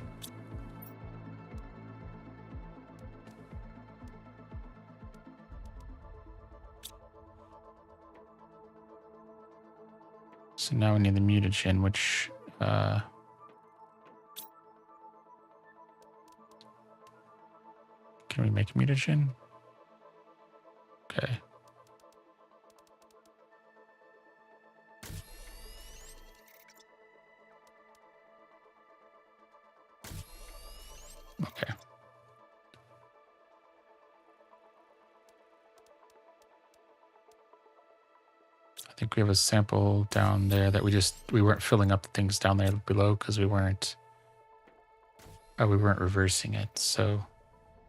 So now we need the mutagen, which can we make mutagen? Okay. Okay. I think we have a sample down there that we weren't filling up the things down there below because we weren't reversing it. So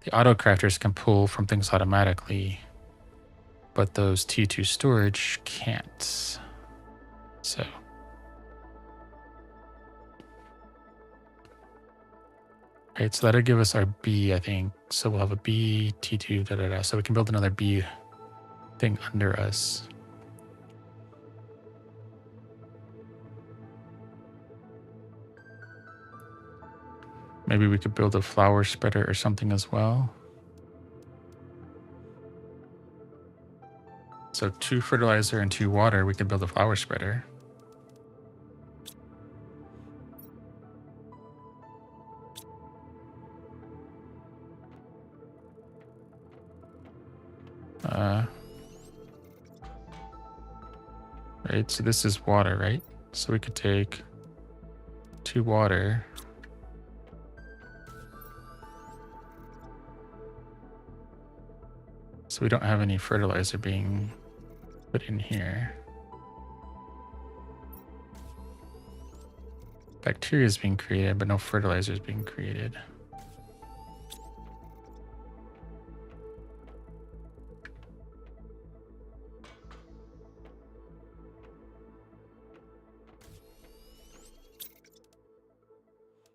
the auto crafters can pull from things automatically, but those T2 storage can't. So right, so that'll give us our B, I think. So we'll have a B, T2, da da da. So we can build another B thing under us. Maybe we could build a flower spreader or something as well. So 2 fertilizer and 2 water, we could build a flower spreader. Right, so this is water, right? So we could take 2 water. So we don't have any fertilizer being put in here. Bacteria is being created, but no fertilizer is being created.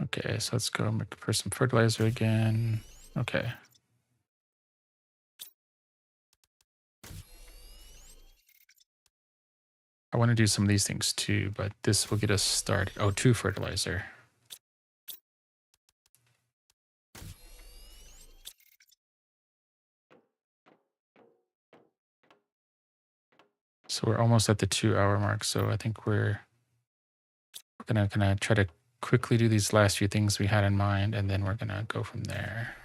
Okay, so let's go make for some fertilizer again. Okay. I want to do some of these things too, but this will get us started. Oh, 2 fertilizer. So we're almost at the 2-hour mark. So I think we're gonna try to quickly do these last few things we had in mind, and then we're gonna go from there.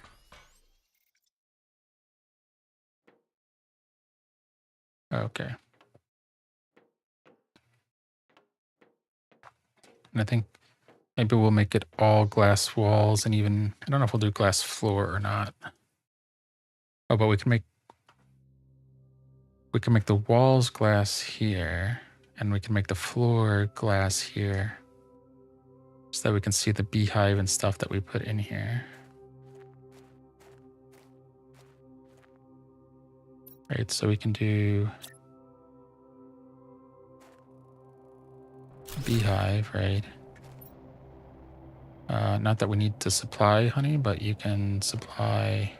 Okay. And I think maybe we'll make it all glass walls, and even, I don't know if we'll do glass floor or not. Oh, but we can make the walls glass here, and we can make the floor glass here, so that we can see the beehive and stuff that we put in here. Right, so we can do beehive, right? Not that we need to supply honey, but you can supply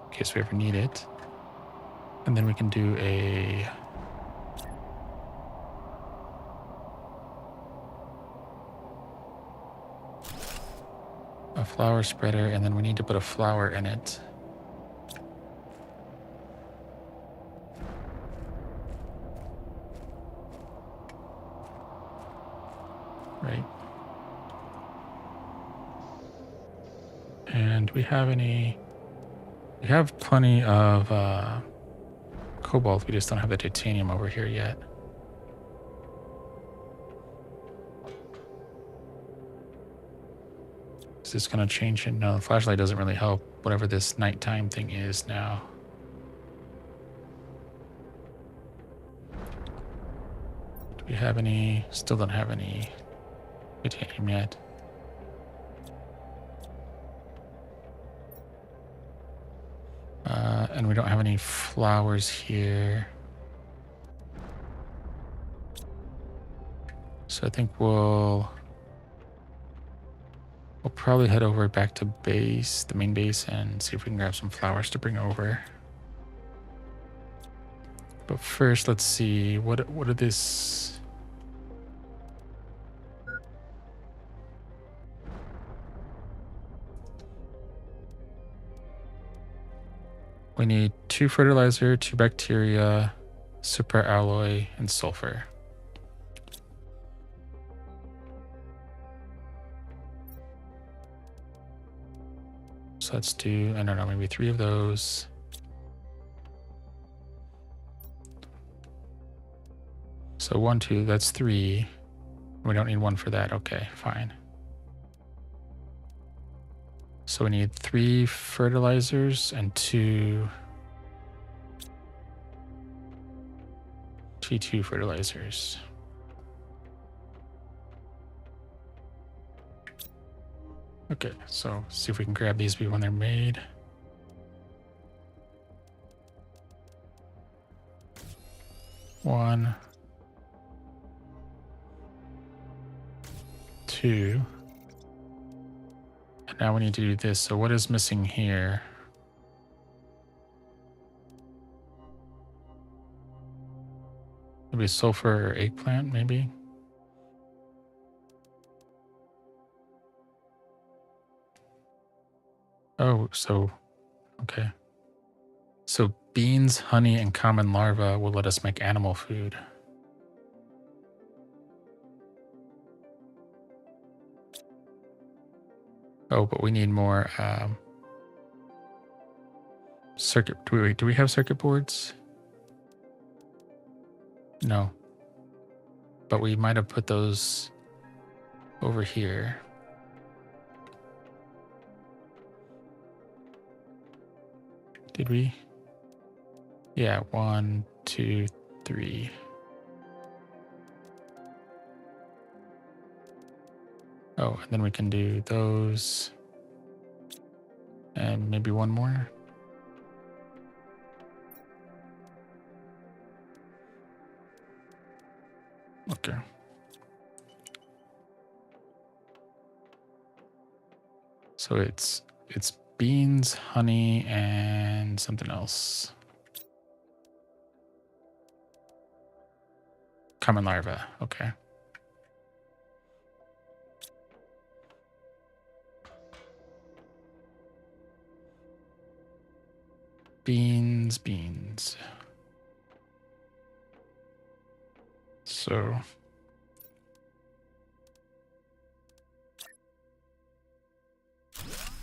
in case we ever need it. And then we can do a flower spreader, and then we need to put a flower in it. Right. And we have plenty of cobalt. We just don't have the titanium over here yet. Is this going to change it? No, the flashlight doesn't really help, whatever this nighttime thing is now. Do we have any? Still don't have any titanium yet. And we don't have any flowers here. So I think we'll We'll probably head over back to base, the main base, and see if we can grab some flowers to bring over. But first, let's see, what are this? We need 2 fertilizer, 2 bacteria, super alloy, and sulfur. So let's do, I don't know, maybe 3 of those. So 1, 2, that's 3. We don't need 1 for that. Okay, fine. So we need 3 fertilizers and 2 T2 fertilizers. Okay, so see if we can grab these when they're made. One, 2. And now we need to do this. So what is missing here? Maybe sulfur or eggplant, maybe? Oh, so, okay. So beans, honey, and common larva will let us make animal food. Oh, but we need more circuit. Do we have circuit boards? No. But we might have put those over here. Did we? Yeah, 1, 2, 3. Oh, and then we can do those. And maybe 1 more. Okay. So it's beans, honey, and something else. Common larva. Okay. Beans. So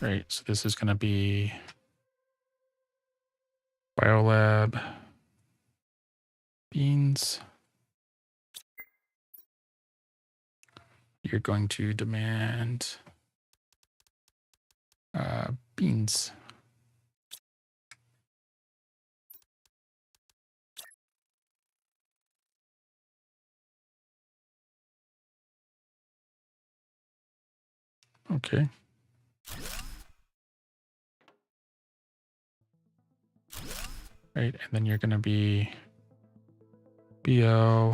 right, so this is going to be biolab beans. You're going to demand beans. Okay. Right, and then you're going to be BL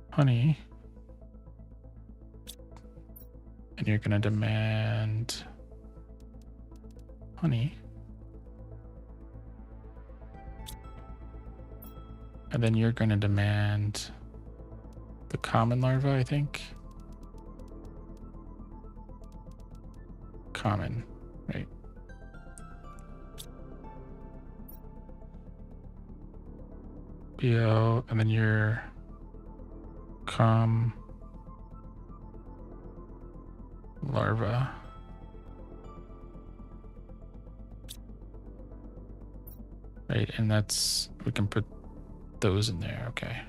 honey. And you're going to demand honey. And then you're going to demand the common larva, I think. Common, right? BL, and then your larva. Right, and that's, we can put those in there, okay.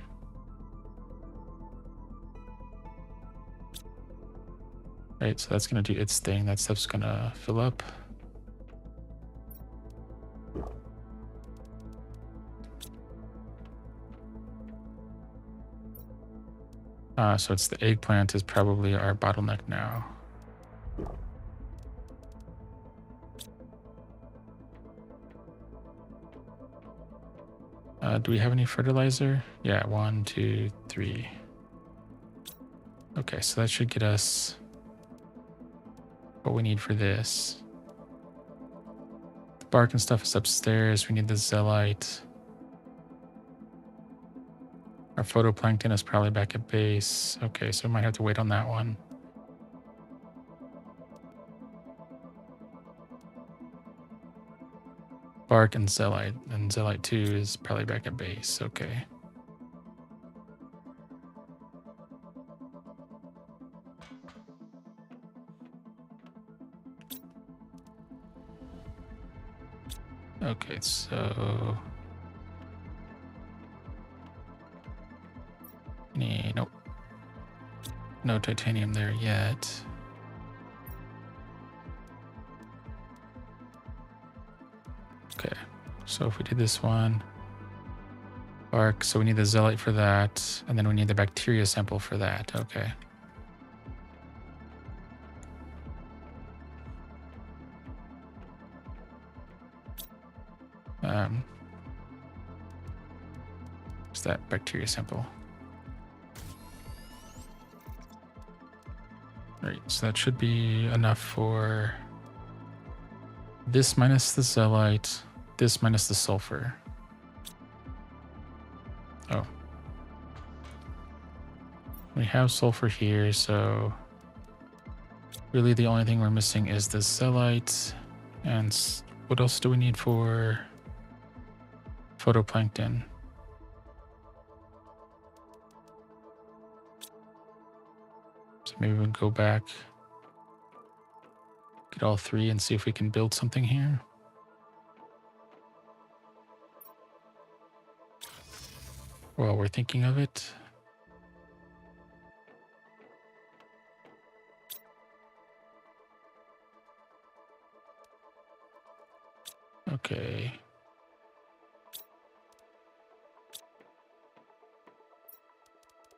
Right, so that's gonna do its thing. That stuff's gonna fill up. So it's the eggplant is probably our bottleneck now. Do we have any fertilizer? Yeah, 1, 2, 3. Okay, so that should get us what we need for this. The bark and stuff is upstairs. We need the zeolite. Our photoplankton is probably back at base. Okay, so we might have to wait on that one. Bark and Zeolite 2 is probably back at base. Okay. Okay, so nope. No titanium there yet. Okay, so if we did this one, bark, so we need the zeolite for that, and then we need the bacteria sample for that. Okay. What's that bacteria sample? Right, so that should be enough for this minus the zeolite, this minus the sulfur. Oh. We have sulfur here, so really the only thing we're missing is the zeolite. And what else do we need for photoplankton? So maybe we'll go back, get all three and see if we can build something here. While we're thinking of it. Okay.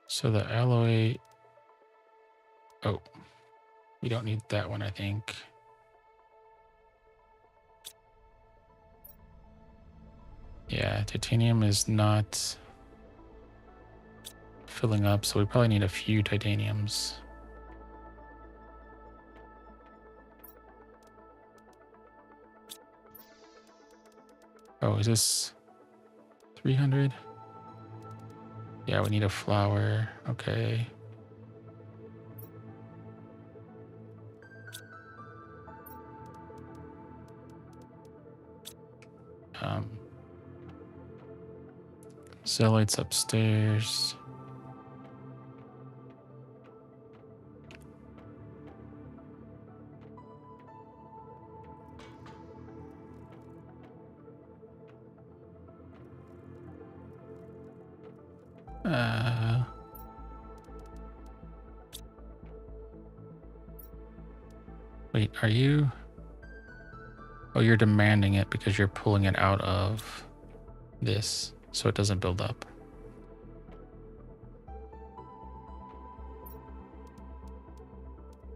So the alloy, oh, we don't need that one, I think. Yeah, titanium is not filling up, so we probably need a few titaniums. Oh, is this 300? Yeah, we need a flower. Okay. Zeolites upstairs. Wait, are you? Oh, you're demanding it because you're pulling it out of this, so it doesn't build up.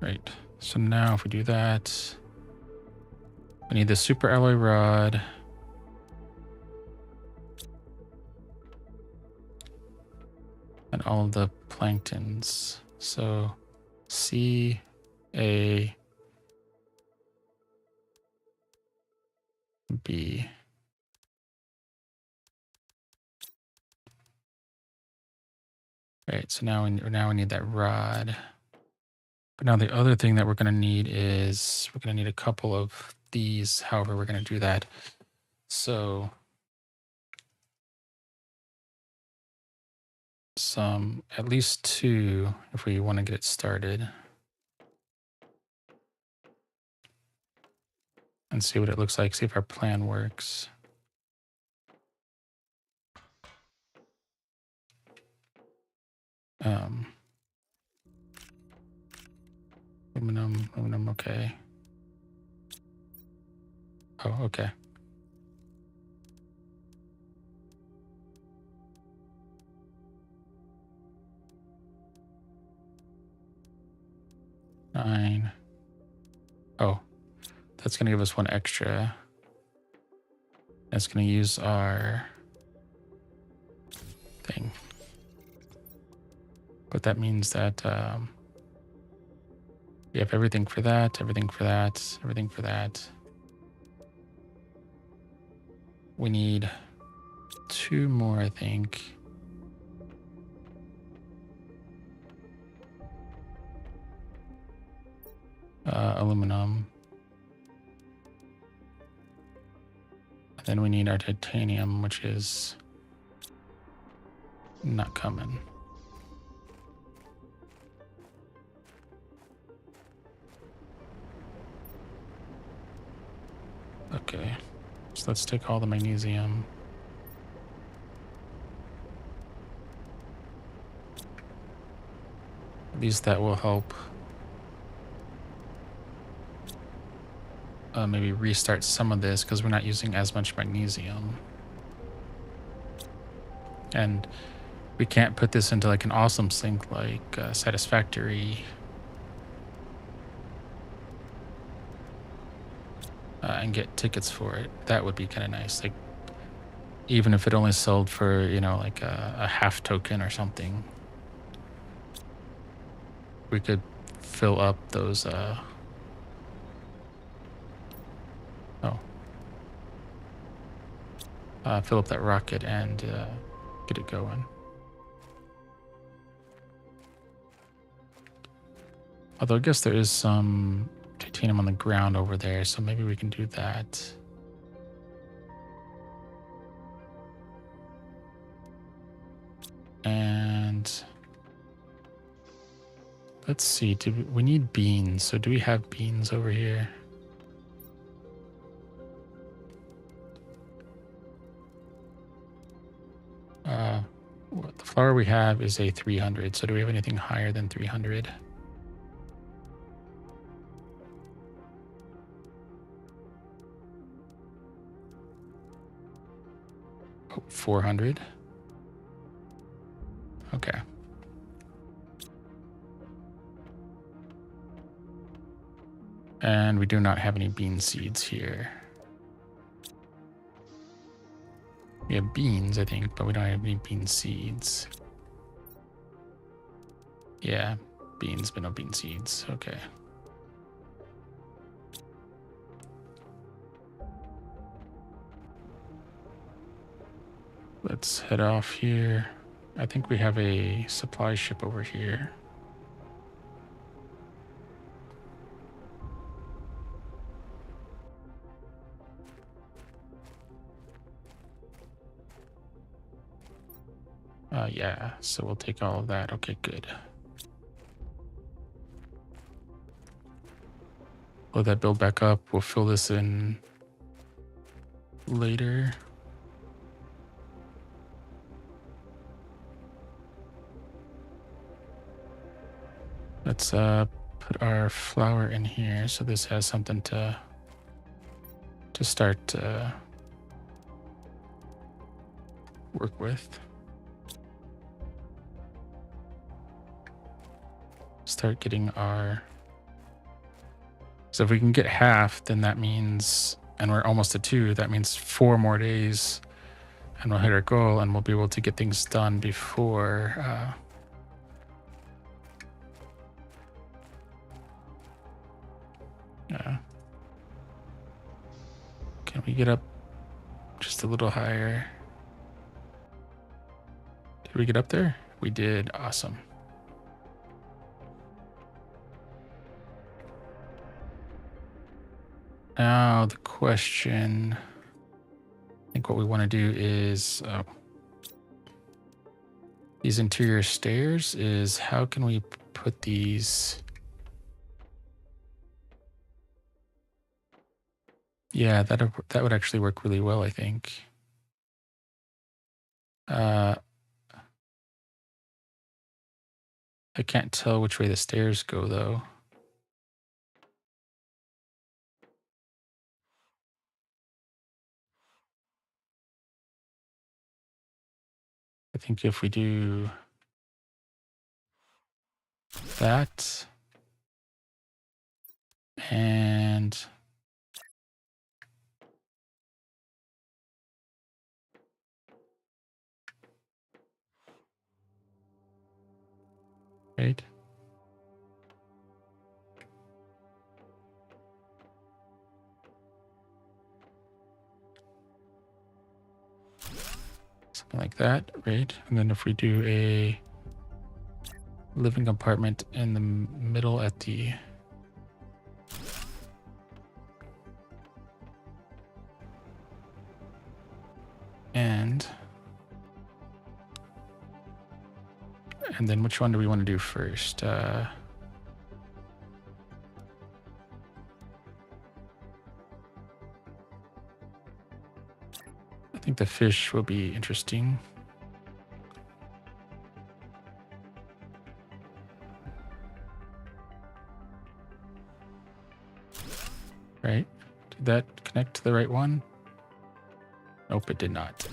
Right, so now if we do that, we need the super alloy rod. And all of the planktons. So C, A, B. Right, so now we need that rod. But now the other thing that we're going to need is we're going to need a couple of these. However, we're going to do that. So at least two if we want to get it started. And see what it looks like, see if our plan works. Aluminum, okay. Oh, okay. Nine. Oh, that's going to give us one extra. That's going to use our thing. But that means that We have everything for that, everything for that, everything for that. We need 2 more, I think. Aluminum. And then we need our titanium, which is not coming. Okay, so let's take all the magnesium. At least that will help maybe restart some of this because we're not using as much magnesium. And we can't put this into like an awesome sink like Satisfactory and get tickets for it. That would be kind of nice. Like, even if it only sold for, you know, like a half token or something, we could fill up those. Fill up that rocket and get it going. Although I guess there is some titanium on the ground over there, so maybe we can do that. And let's see, we need beans. So do we have beans over here? The flour we have is a 300. So do we have anything higher than 300? Oh, 400. Okay. And we do not have any bean seeds here. We have beans, I think, but we don't have any bean seeds. Yeah, beans, but no bean seeds. Okay. Let's head off here. I think we have a supply ship over here. Yeah, so we'll take all of that. Okay, good. Let that build back up. We'll fill this in later. Let's put our flour in here so this has something to start work with. Start getting our... So if we can get half, then that means, and we're almost at 2, that means 4 more days and we'll hit our goal and we'll be able to get things done before can we get up just a little higher? Did we get up there? We did. Awesome. Now the question, I think what we want to do is these interior stairs is how can we put these? Yeah, that would actually work really well, I think. I can't tell which way the stairs go though. I think if we do that and right. something like that, right? And then if we do a living compartment in the middle at the end. And then which one do we want to do first? I think the fish will be interesting. Right? Did that connect to the right one? Nope, it did not.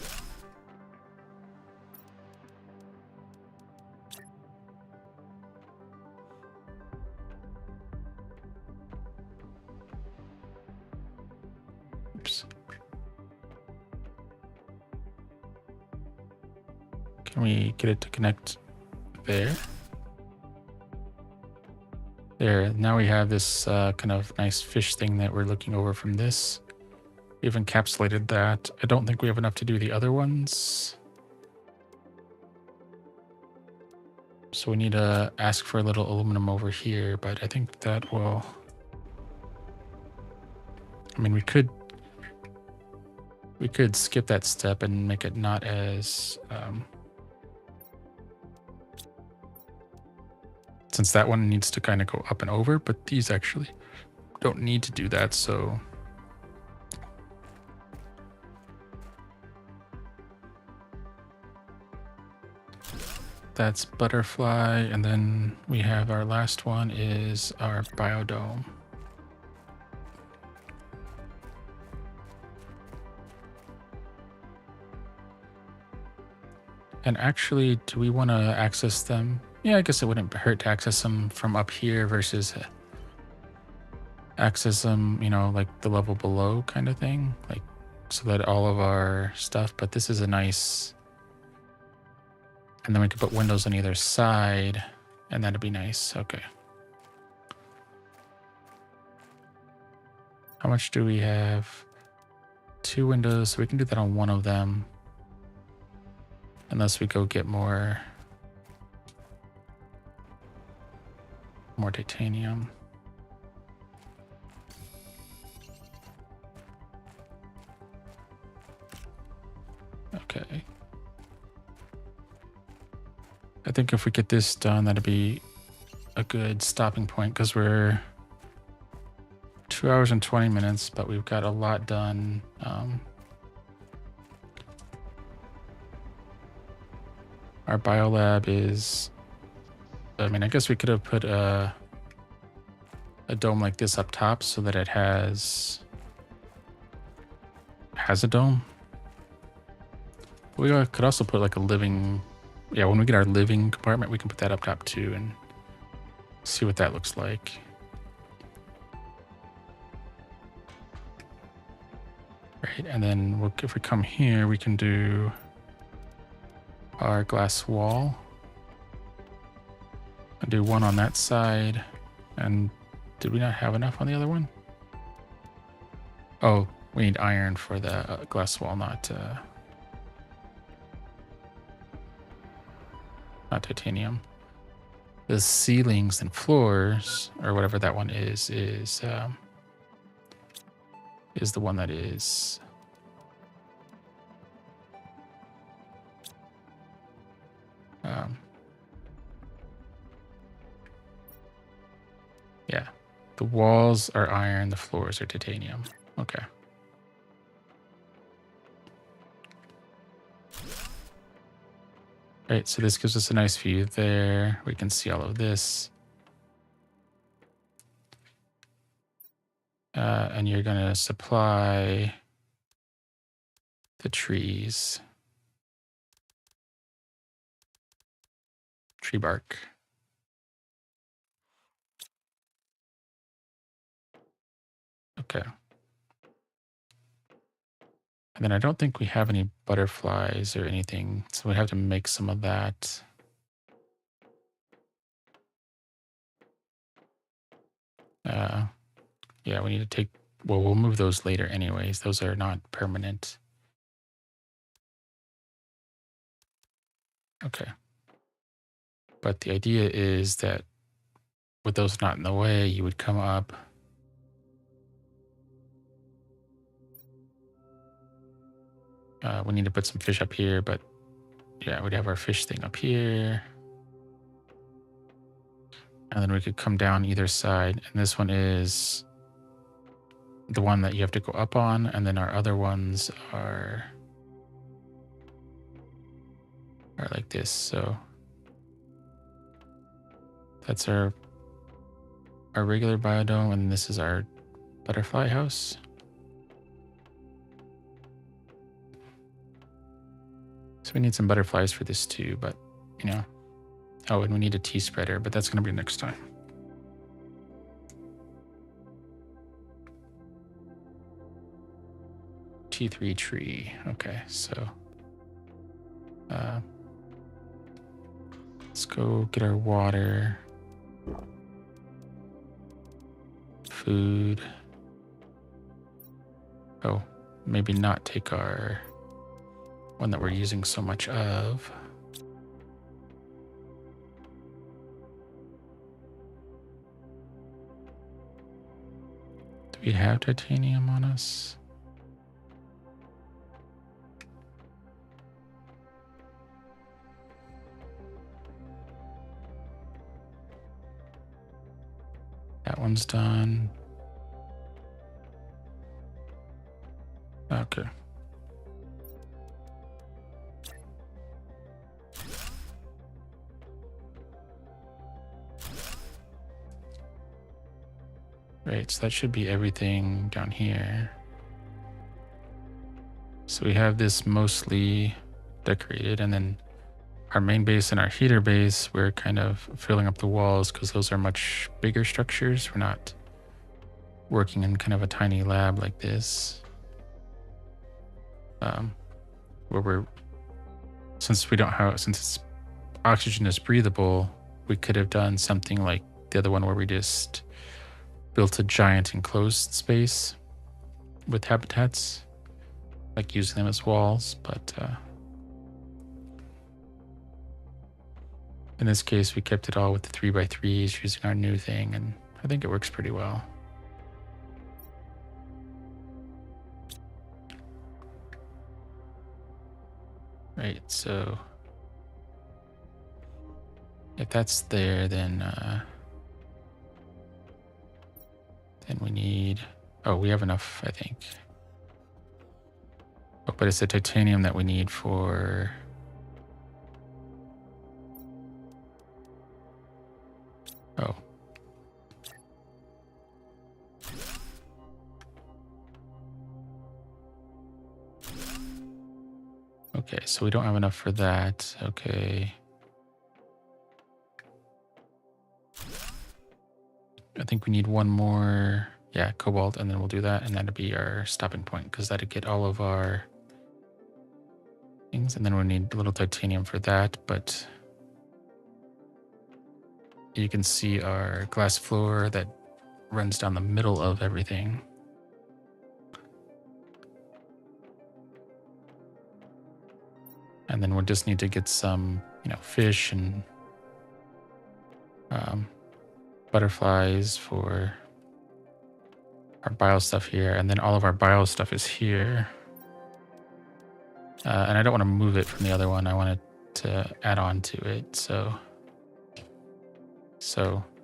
Oops. Can we get it to connect there? There, now we have this kind of nice fish thing that we're looking over from this. We've encapsulated that. I don't think we have enough to do the other ones. So we need to ask for a little aluminum over here, but I think that will... I mean, we could skip that step and make it not as... since that one needs to kind of go up and over, but these actually don't need to do that, so... That's butterfly, and then we have our last one is our biodome. And actually, do we want to access them? Yeah, I guess it wouldn't hurt to access them from up here versus access them, you know, like the level below kind of thing, like so that all of our stuff, but this is a nice... And then we could put windows on either side, and that'd be nice. Okay. How much do we have? 2 windows, so we can do that on one of them. Unless we go get more titanium. Okay. I think if we get this done, that'd be a good stopping point, because we're 2 hours and 20 minutes, but we've got a lot done. Our biolab is... I mean, I guess we could have put a dome like this up top so that it has a dome. We could also put like a living... Yeah, when we get our living compartment, we can put that up top too and see what that looks like. Right, and then if we come here, we can do our glass wall. I'll do one on that side. And did we not have enough on the other one? Oh, we need iron for the glass wall, not titanium. The ceilings and floors, or whatever that one is the one that is yeah, the walls are iron, the floors are titanium. Okay. Right, so this gives us a nice view there. We can see all of this. And you're going to supply the trees. Tree bark. Okay. And then I don't think we have any butterflies or anything, so we have to make some of that. Yeah, we need to take... Well, we'll move those later anyways. Those are not permanent. Okay. But the idea is that with those not in the way, you would come up. We need to put some fish up here, but yeah, we'd have our fish thing up here. And then we could come down either side. And this one is the one that you have to go up on. And then our other ones are like this. So that's our regular biodome. And this is our butterfly house. So we need some butterflies for this too, but you know. Oh, and we need a tea spreader, but that's going to be next time. T3 tree. Okay, so let's go get our water, food. Oh, maybe not take our one that we're using so much of. Do we have titanium on us? That one's done. Okay. Right, so that should be everything down here. So we have this mostly decorated, and then our main base and our heater base, we're kind of filling up the walls because those are much bigger structures. We're not working in kind of a tiny lab like this. Where since it's oxygen is breathable, we could have done something like the other one where we just built a giant enclosed space with habitats, like using them as walls, but in this case we kept it all with the 3x3s using our new thing, and I think it works pretty well. Right, so if that's there, then we need, oh, we have enough, I think. Oh, but it's the titanium that we need for oh. Okay, so we don't have enough for that. Okay. I think we need one more, yeah, cobalt, and then we'll do that, and that'll be our stopping point because that'll get all of our things, and then we'll need a little titanium for that, but you can see our glass floor that runs down the middle of everything. And then we'll just need to get some, fish and butterflies for our bio stuff here. And then all of our bio stuff is here. And I don't want to move it from the other one. I want it to add on to it. So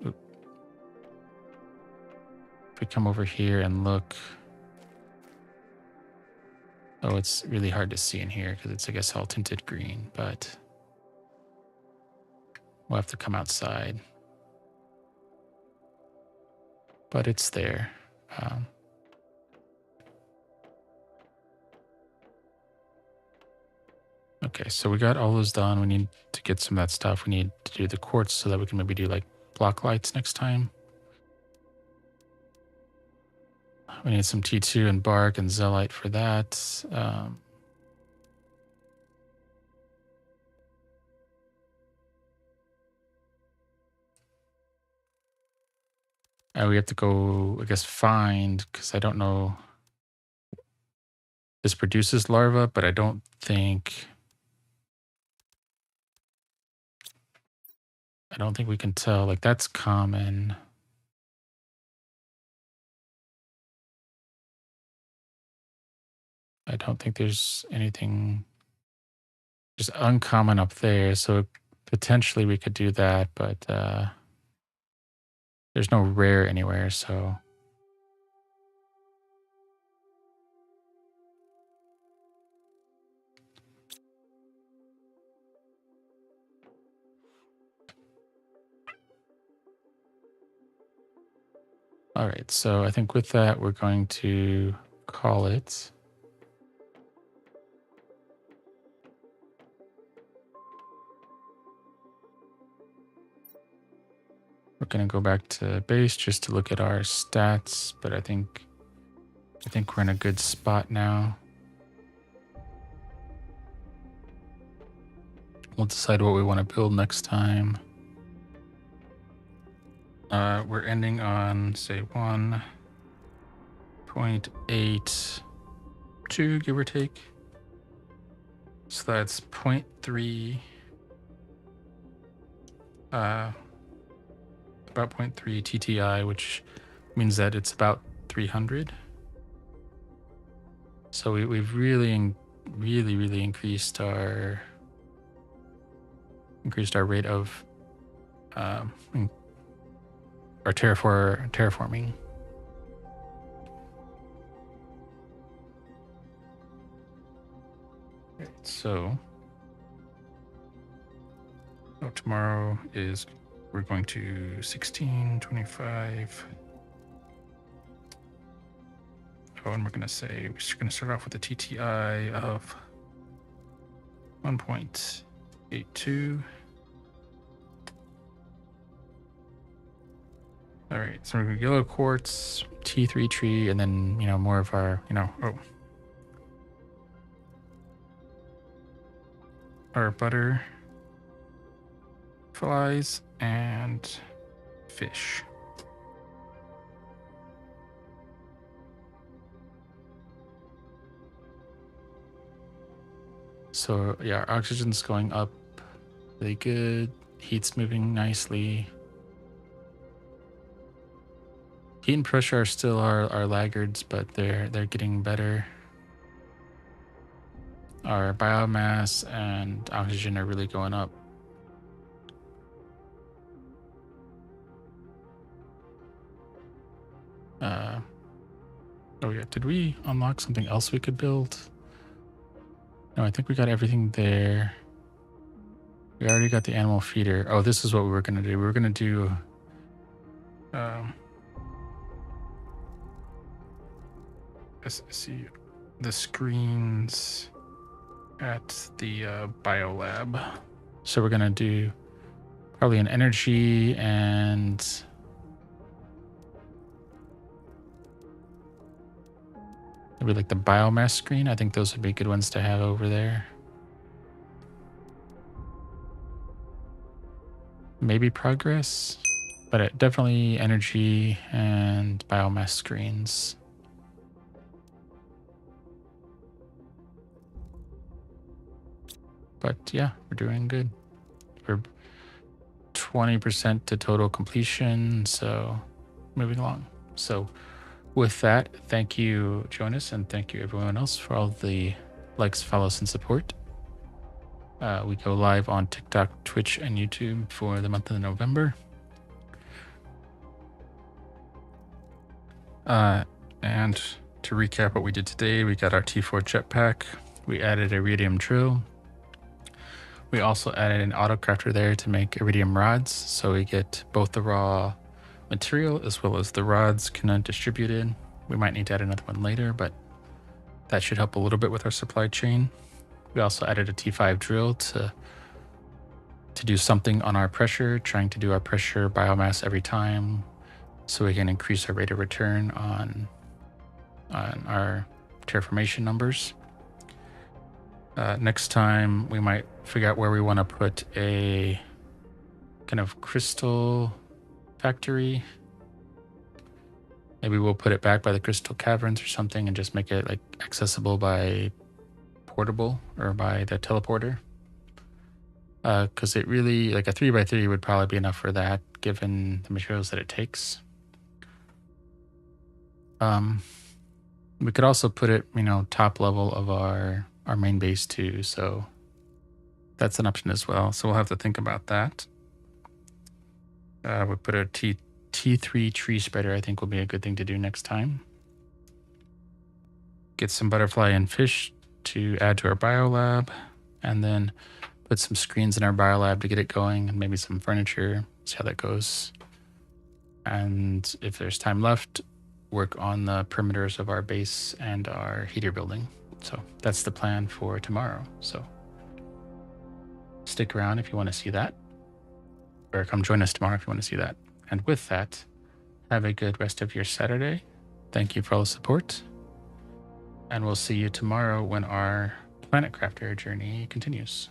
if we come over here and look, oh, it's really hard to see in here because it's, I guess, all tinted green, but we'll have to come outside. But it's there. Okay, so we got all those done. We need to get some of that stuff. We need to do the quartz so that we can maybe do like block lights next time. We need some T2 and bark and zeolite for that. We have to go, I guess, find, because I don't know. This produces larvae, but I don't think don't think we can tell. Like, that's common. I don't think there's anything just uncommon up there. So potentially we could do that, but there's no rare anywhere. So all right. So I think with that, we're going to call it. We're going to go back to base just to look at our stats, but I think we're in a good spot now. We'll decide what we want to build next time. We're ending on, say, 1.82, give or take. So that's 0.3, about 0.3 TTI, which means that it's about 300. So we've really increased our rate of our terraforming. Right, so tomorrow we're going to 16, 25. Oh, and we're going to start off with a TTI of 1.82. All right, so we're going to yellow quartz, T3 tree, and then, more of our, our butterflies and fish. So yeah, our oxygen's going up really good. Heat's moving nicely. Heat and pressure are still our laggards, but they're getting better. Our biomass and oxygen are really going up. Oh yeah, did we unlock something else we could build? No, I think we got everything there. We already got the animal feeder. Oh, this is what we were gonna do. We were gonna do let's see the screens at the biolab. So we're gonna do probably an energy and maybe like the biomass screen. I think those would be good ones to have over there. Maybe progress, but definitely energy and biomass screens. But yeah, we're doing good. We're 20% to total completion, so moving along. So with that, thank you, Jonas, and thank you everyone else for all the likes, follows, and support. We go live on TikTok, Twitch, and YouTube for the month of November. And to recap what we did today, we got our T4 jetpack. We added iridium drill. We also added an auto crafter there to make iridium rods, so we get both the raw material as well as the rods kind of distributed. We might need to add another one later, but that should help a little bit with our supply chain. We also added a T5 drill to do something on our pressure, trying to do our pressure biomass every time so we can increase our rate of return on our terraformation numbers. Next time, we might figure out where we want to put a kind of crystal factory. Maybe we'll put it back by the crystal caverns or something and just make it like accessible by portable or by the teleporter. because it really, like a 3x3 would probably be enough for that, given the materials that it takes. We could also put it, top level of our main base too. So that's an option as well. So we'll have to think about that. We put a T3 tree spreader, I think will be a good thing to do next time. Get some butterfly and fish to add to our biolab, and then put some screens in our biolab to get it going, and maybe some furniture, see how that goes. And if there's time left, work on the perimeters of our base and our heater building. So that's the plan for tomorrow. So stick around if you want to see that, or come join us tomorrow if you want to see that. And with that, have a good rest of your Saturday. Thank you for all the support. And we'll see you tomorrow when our Planet Crafter journey continues.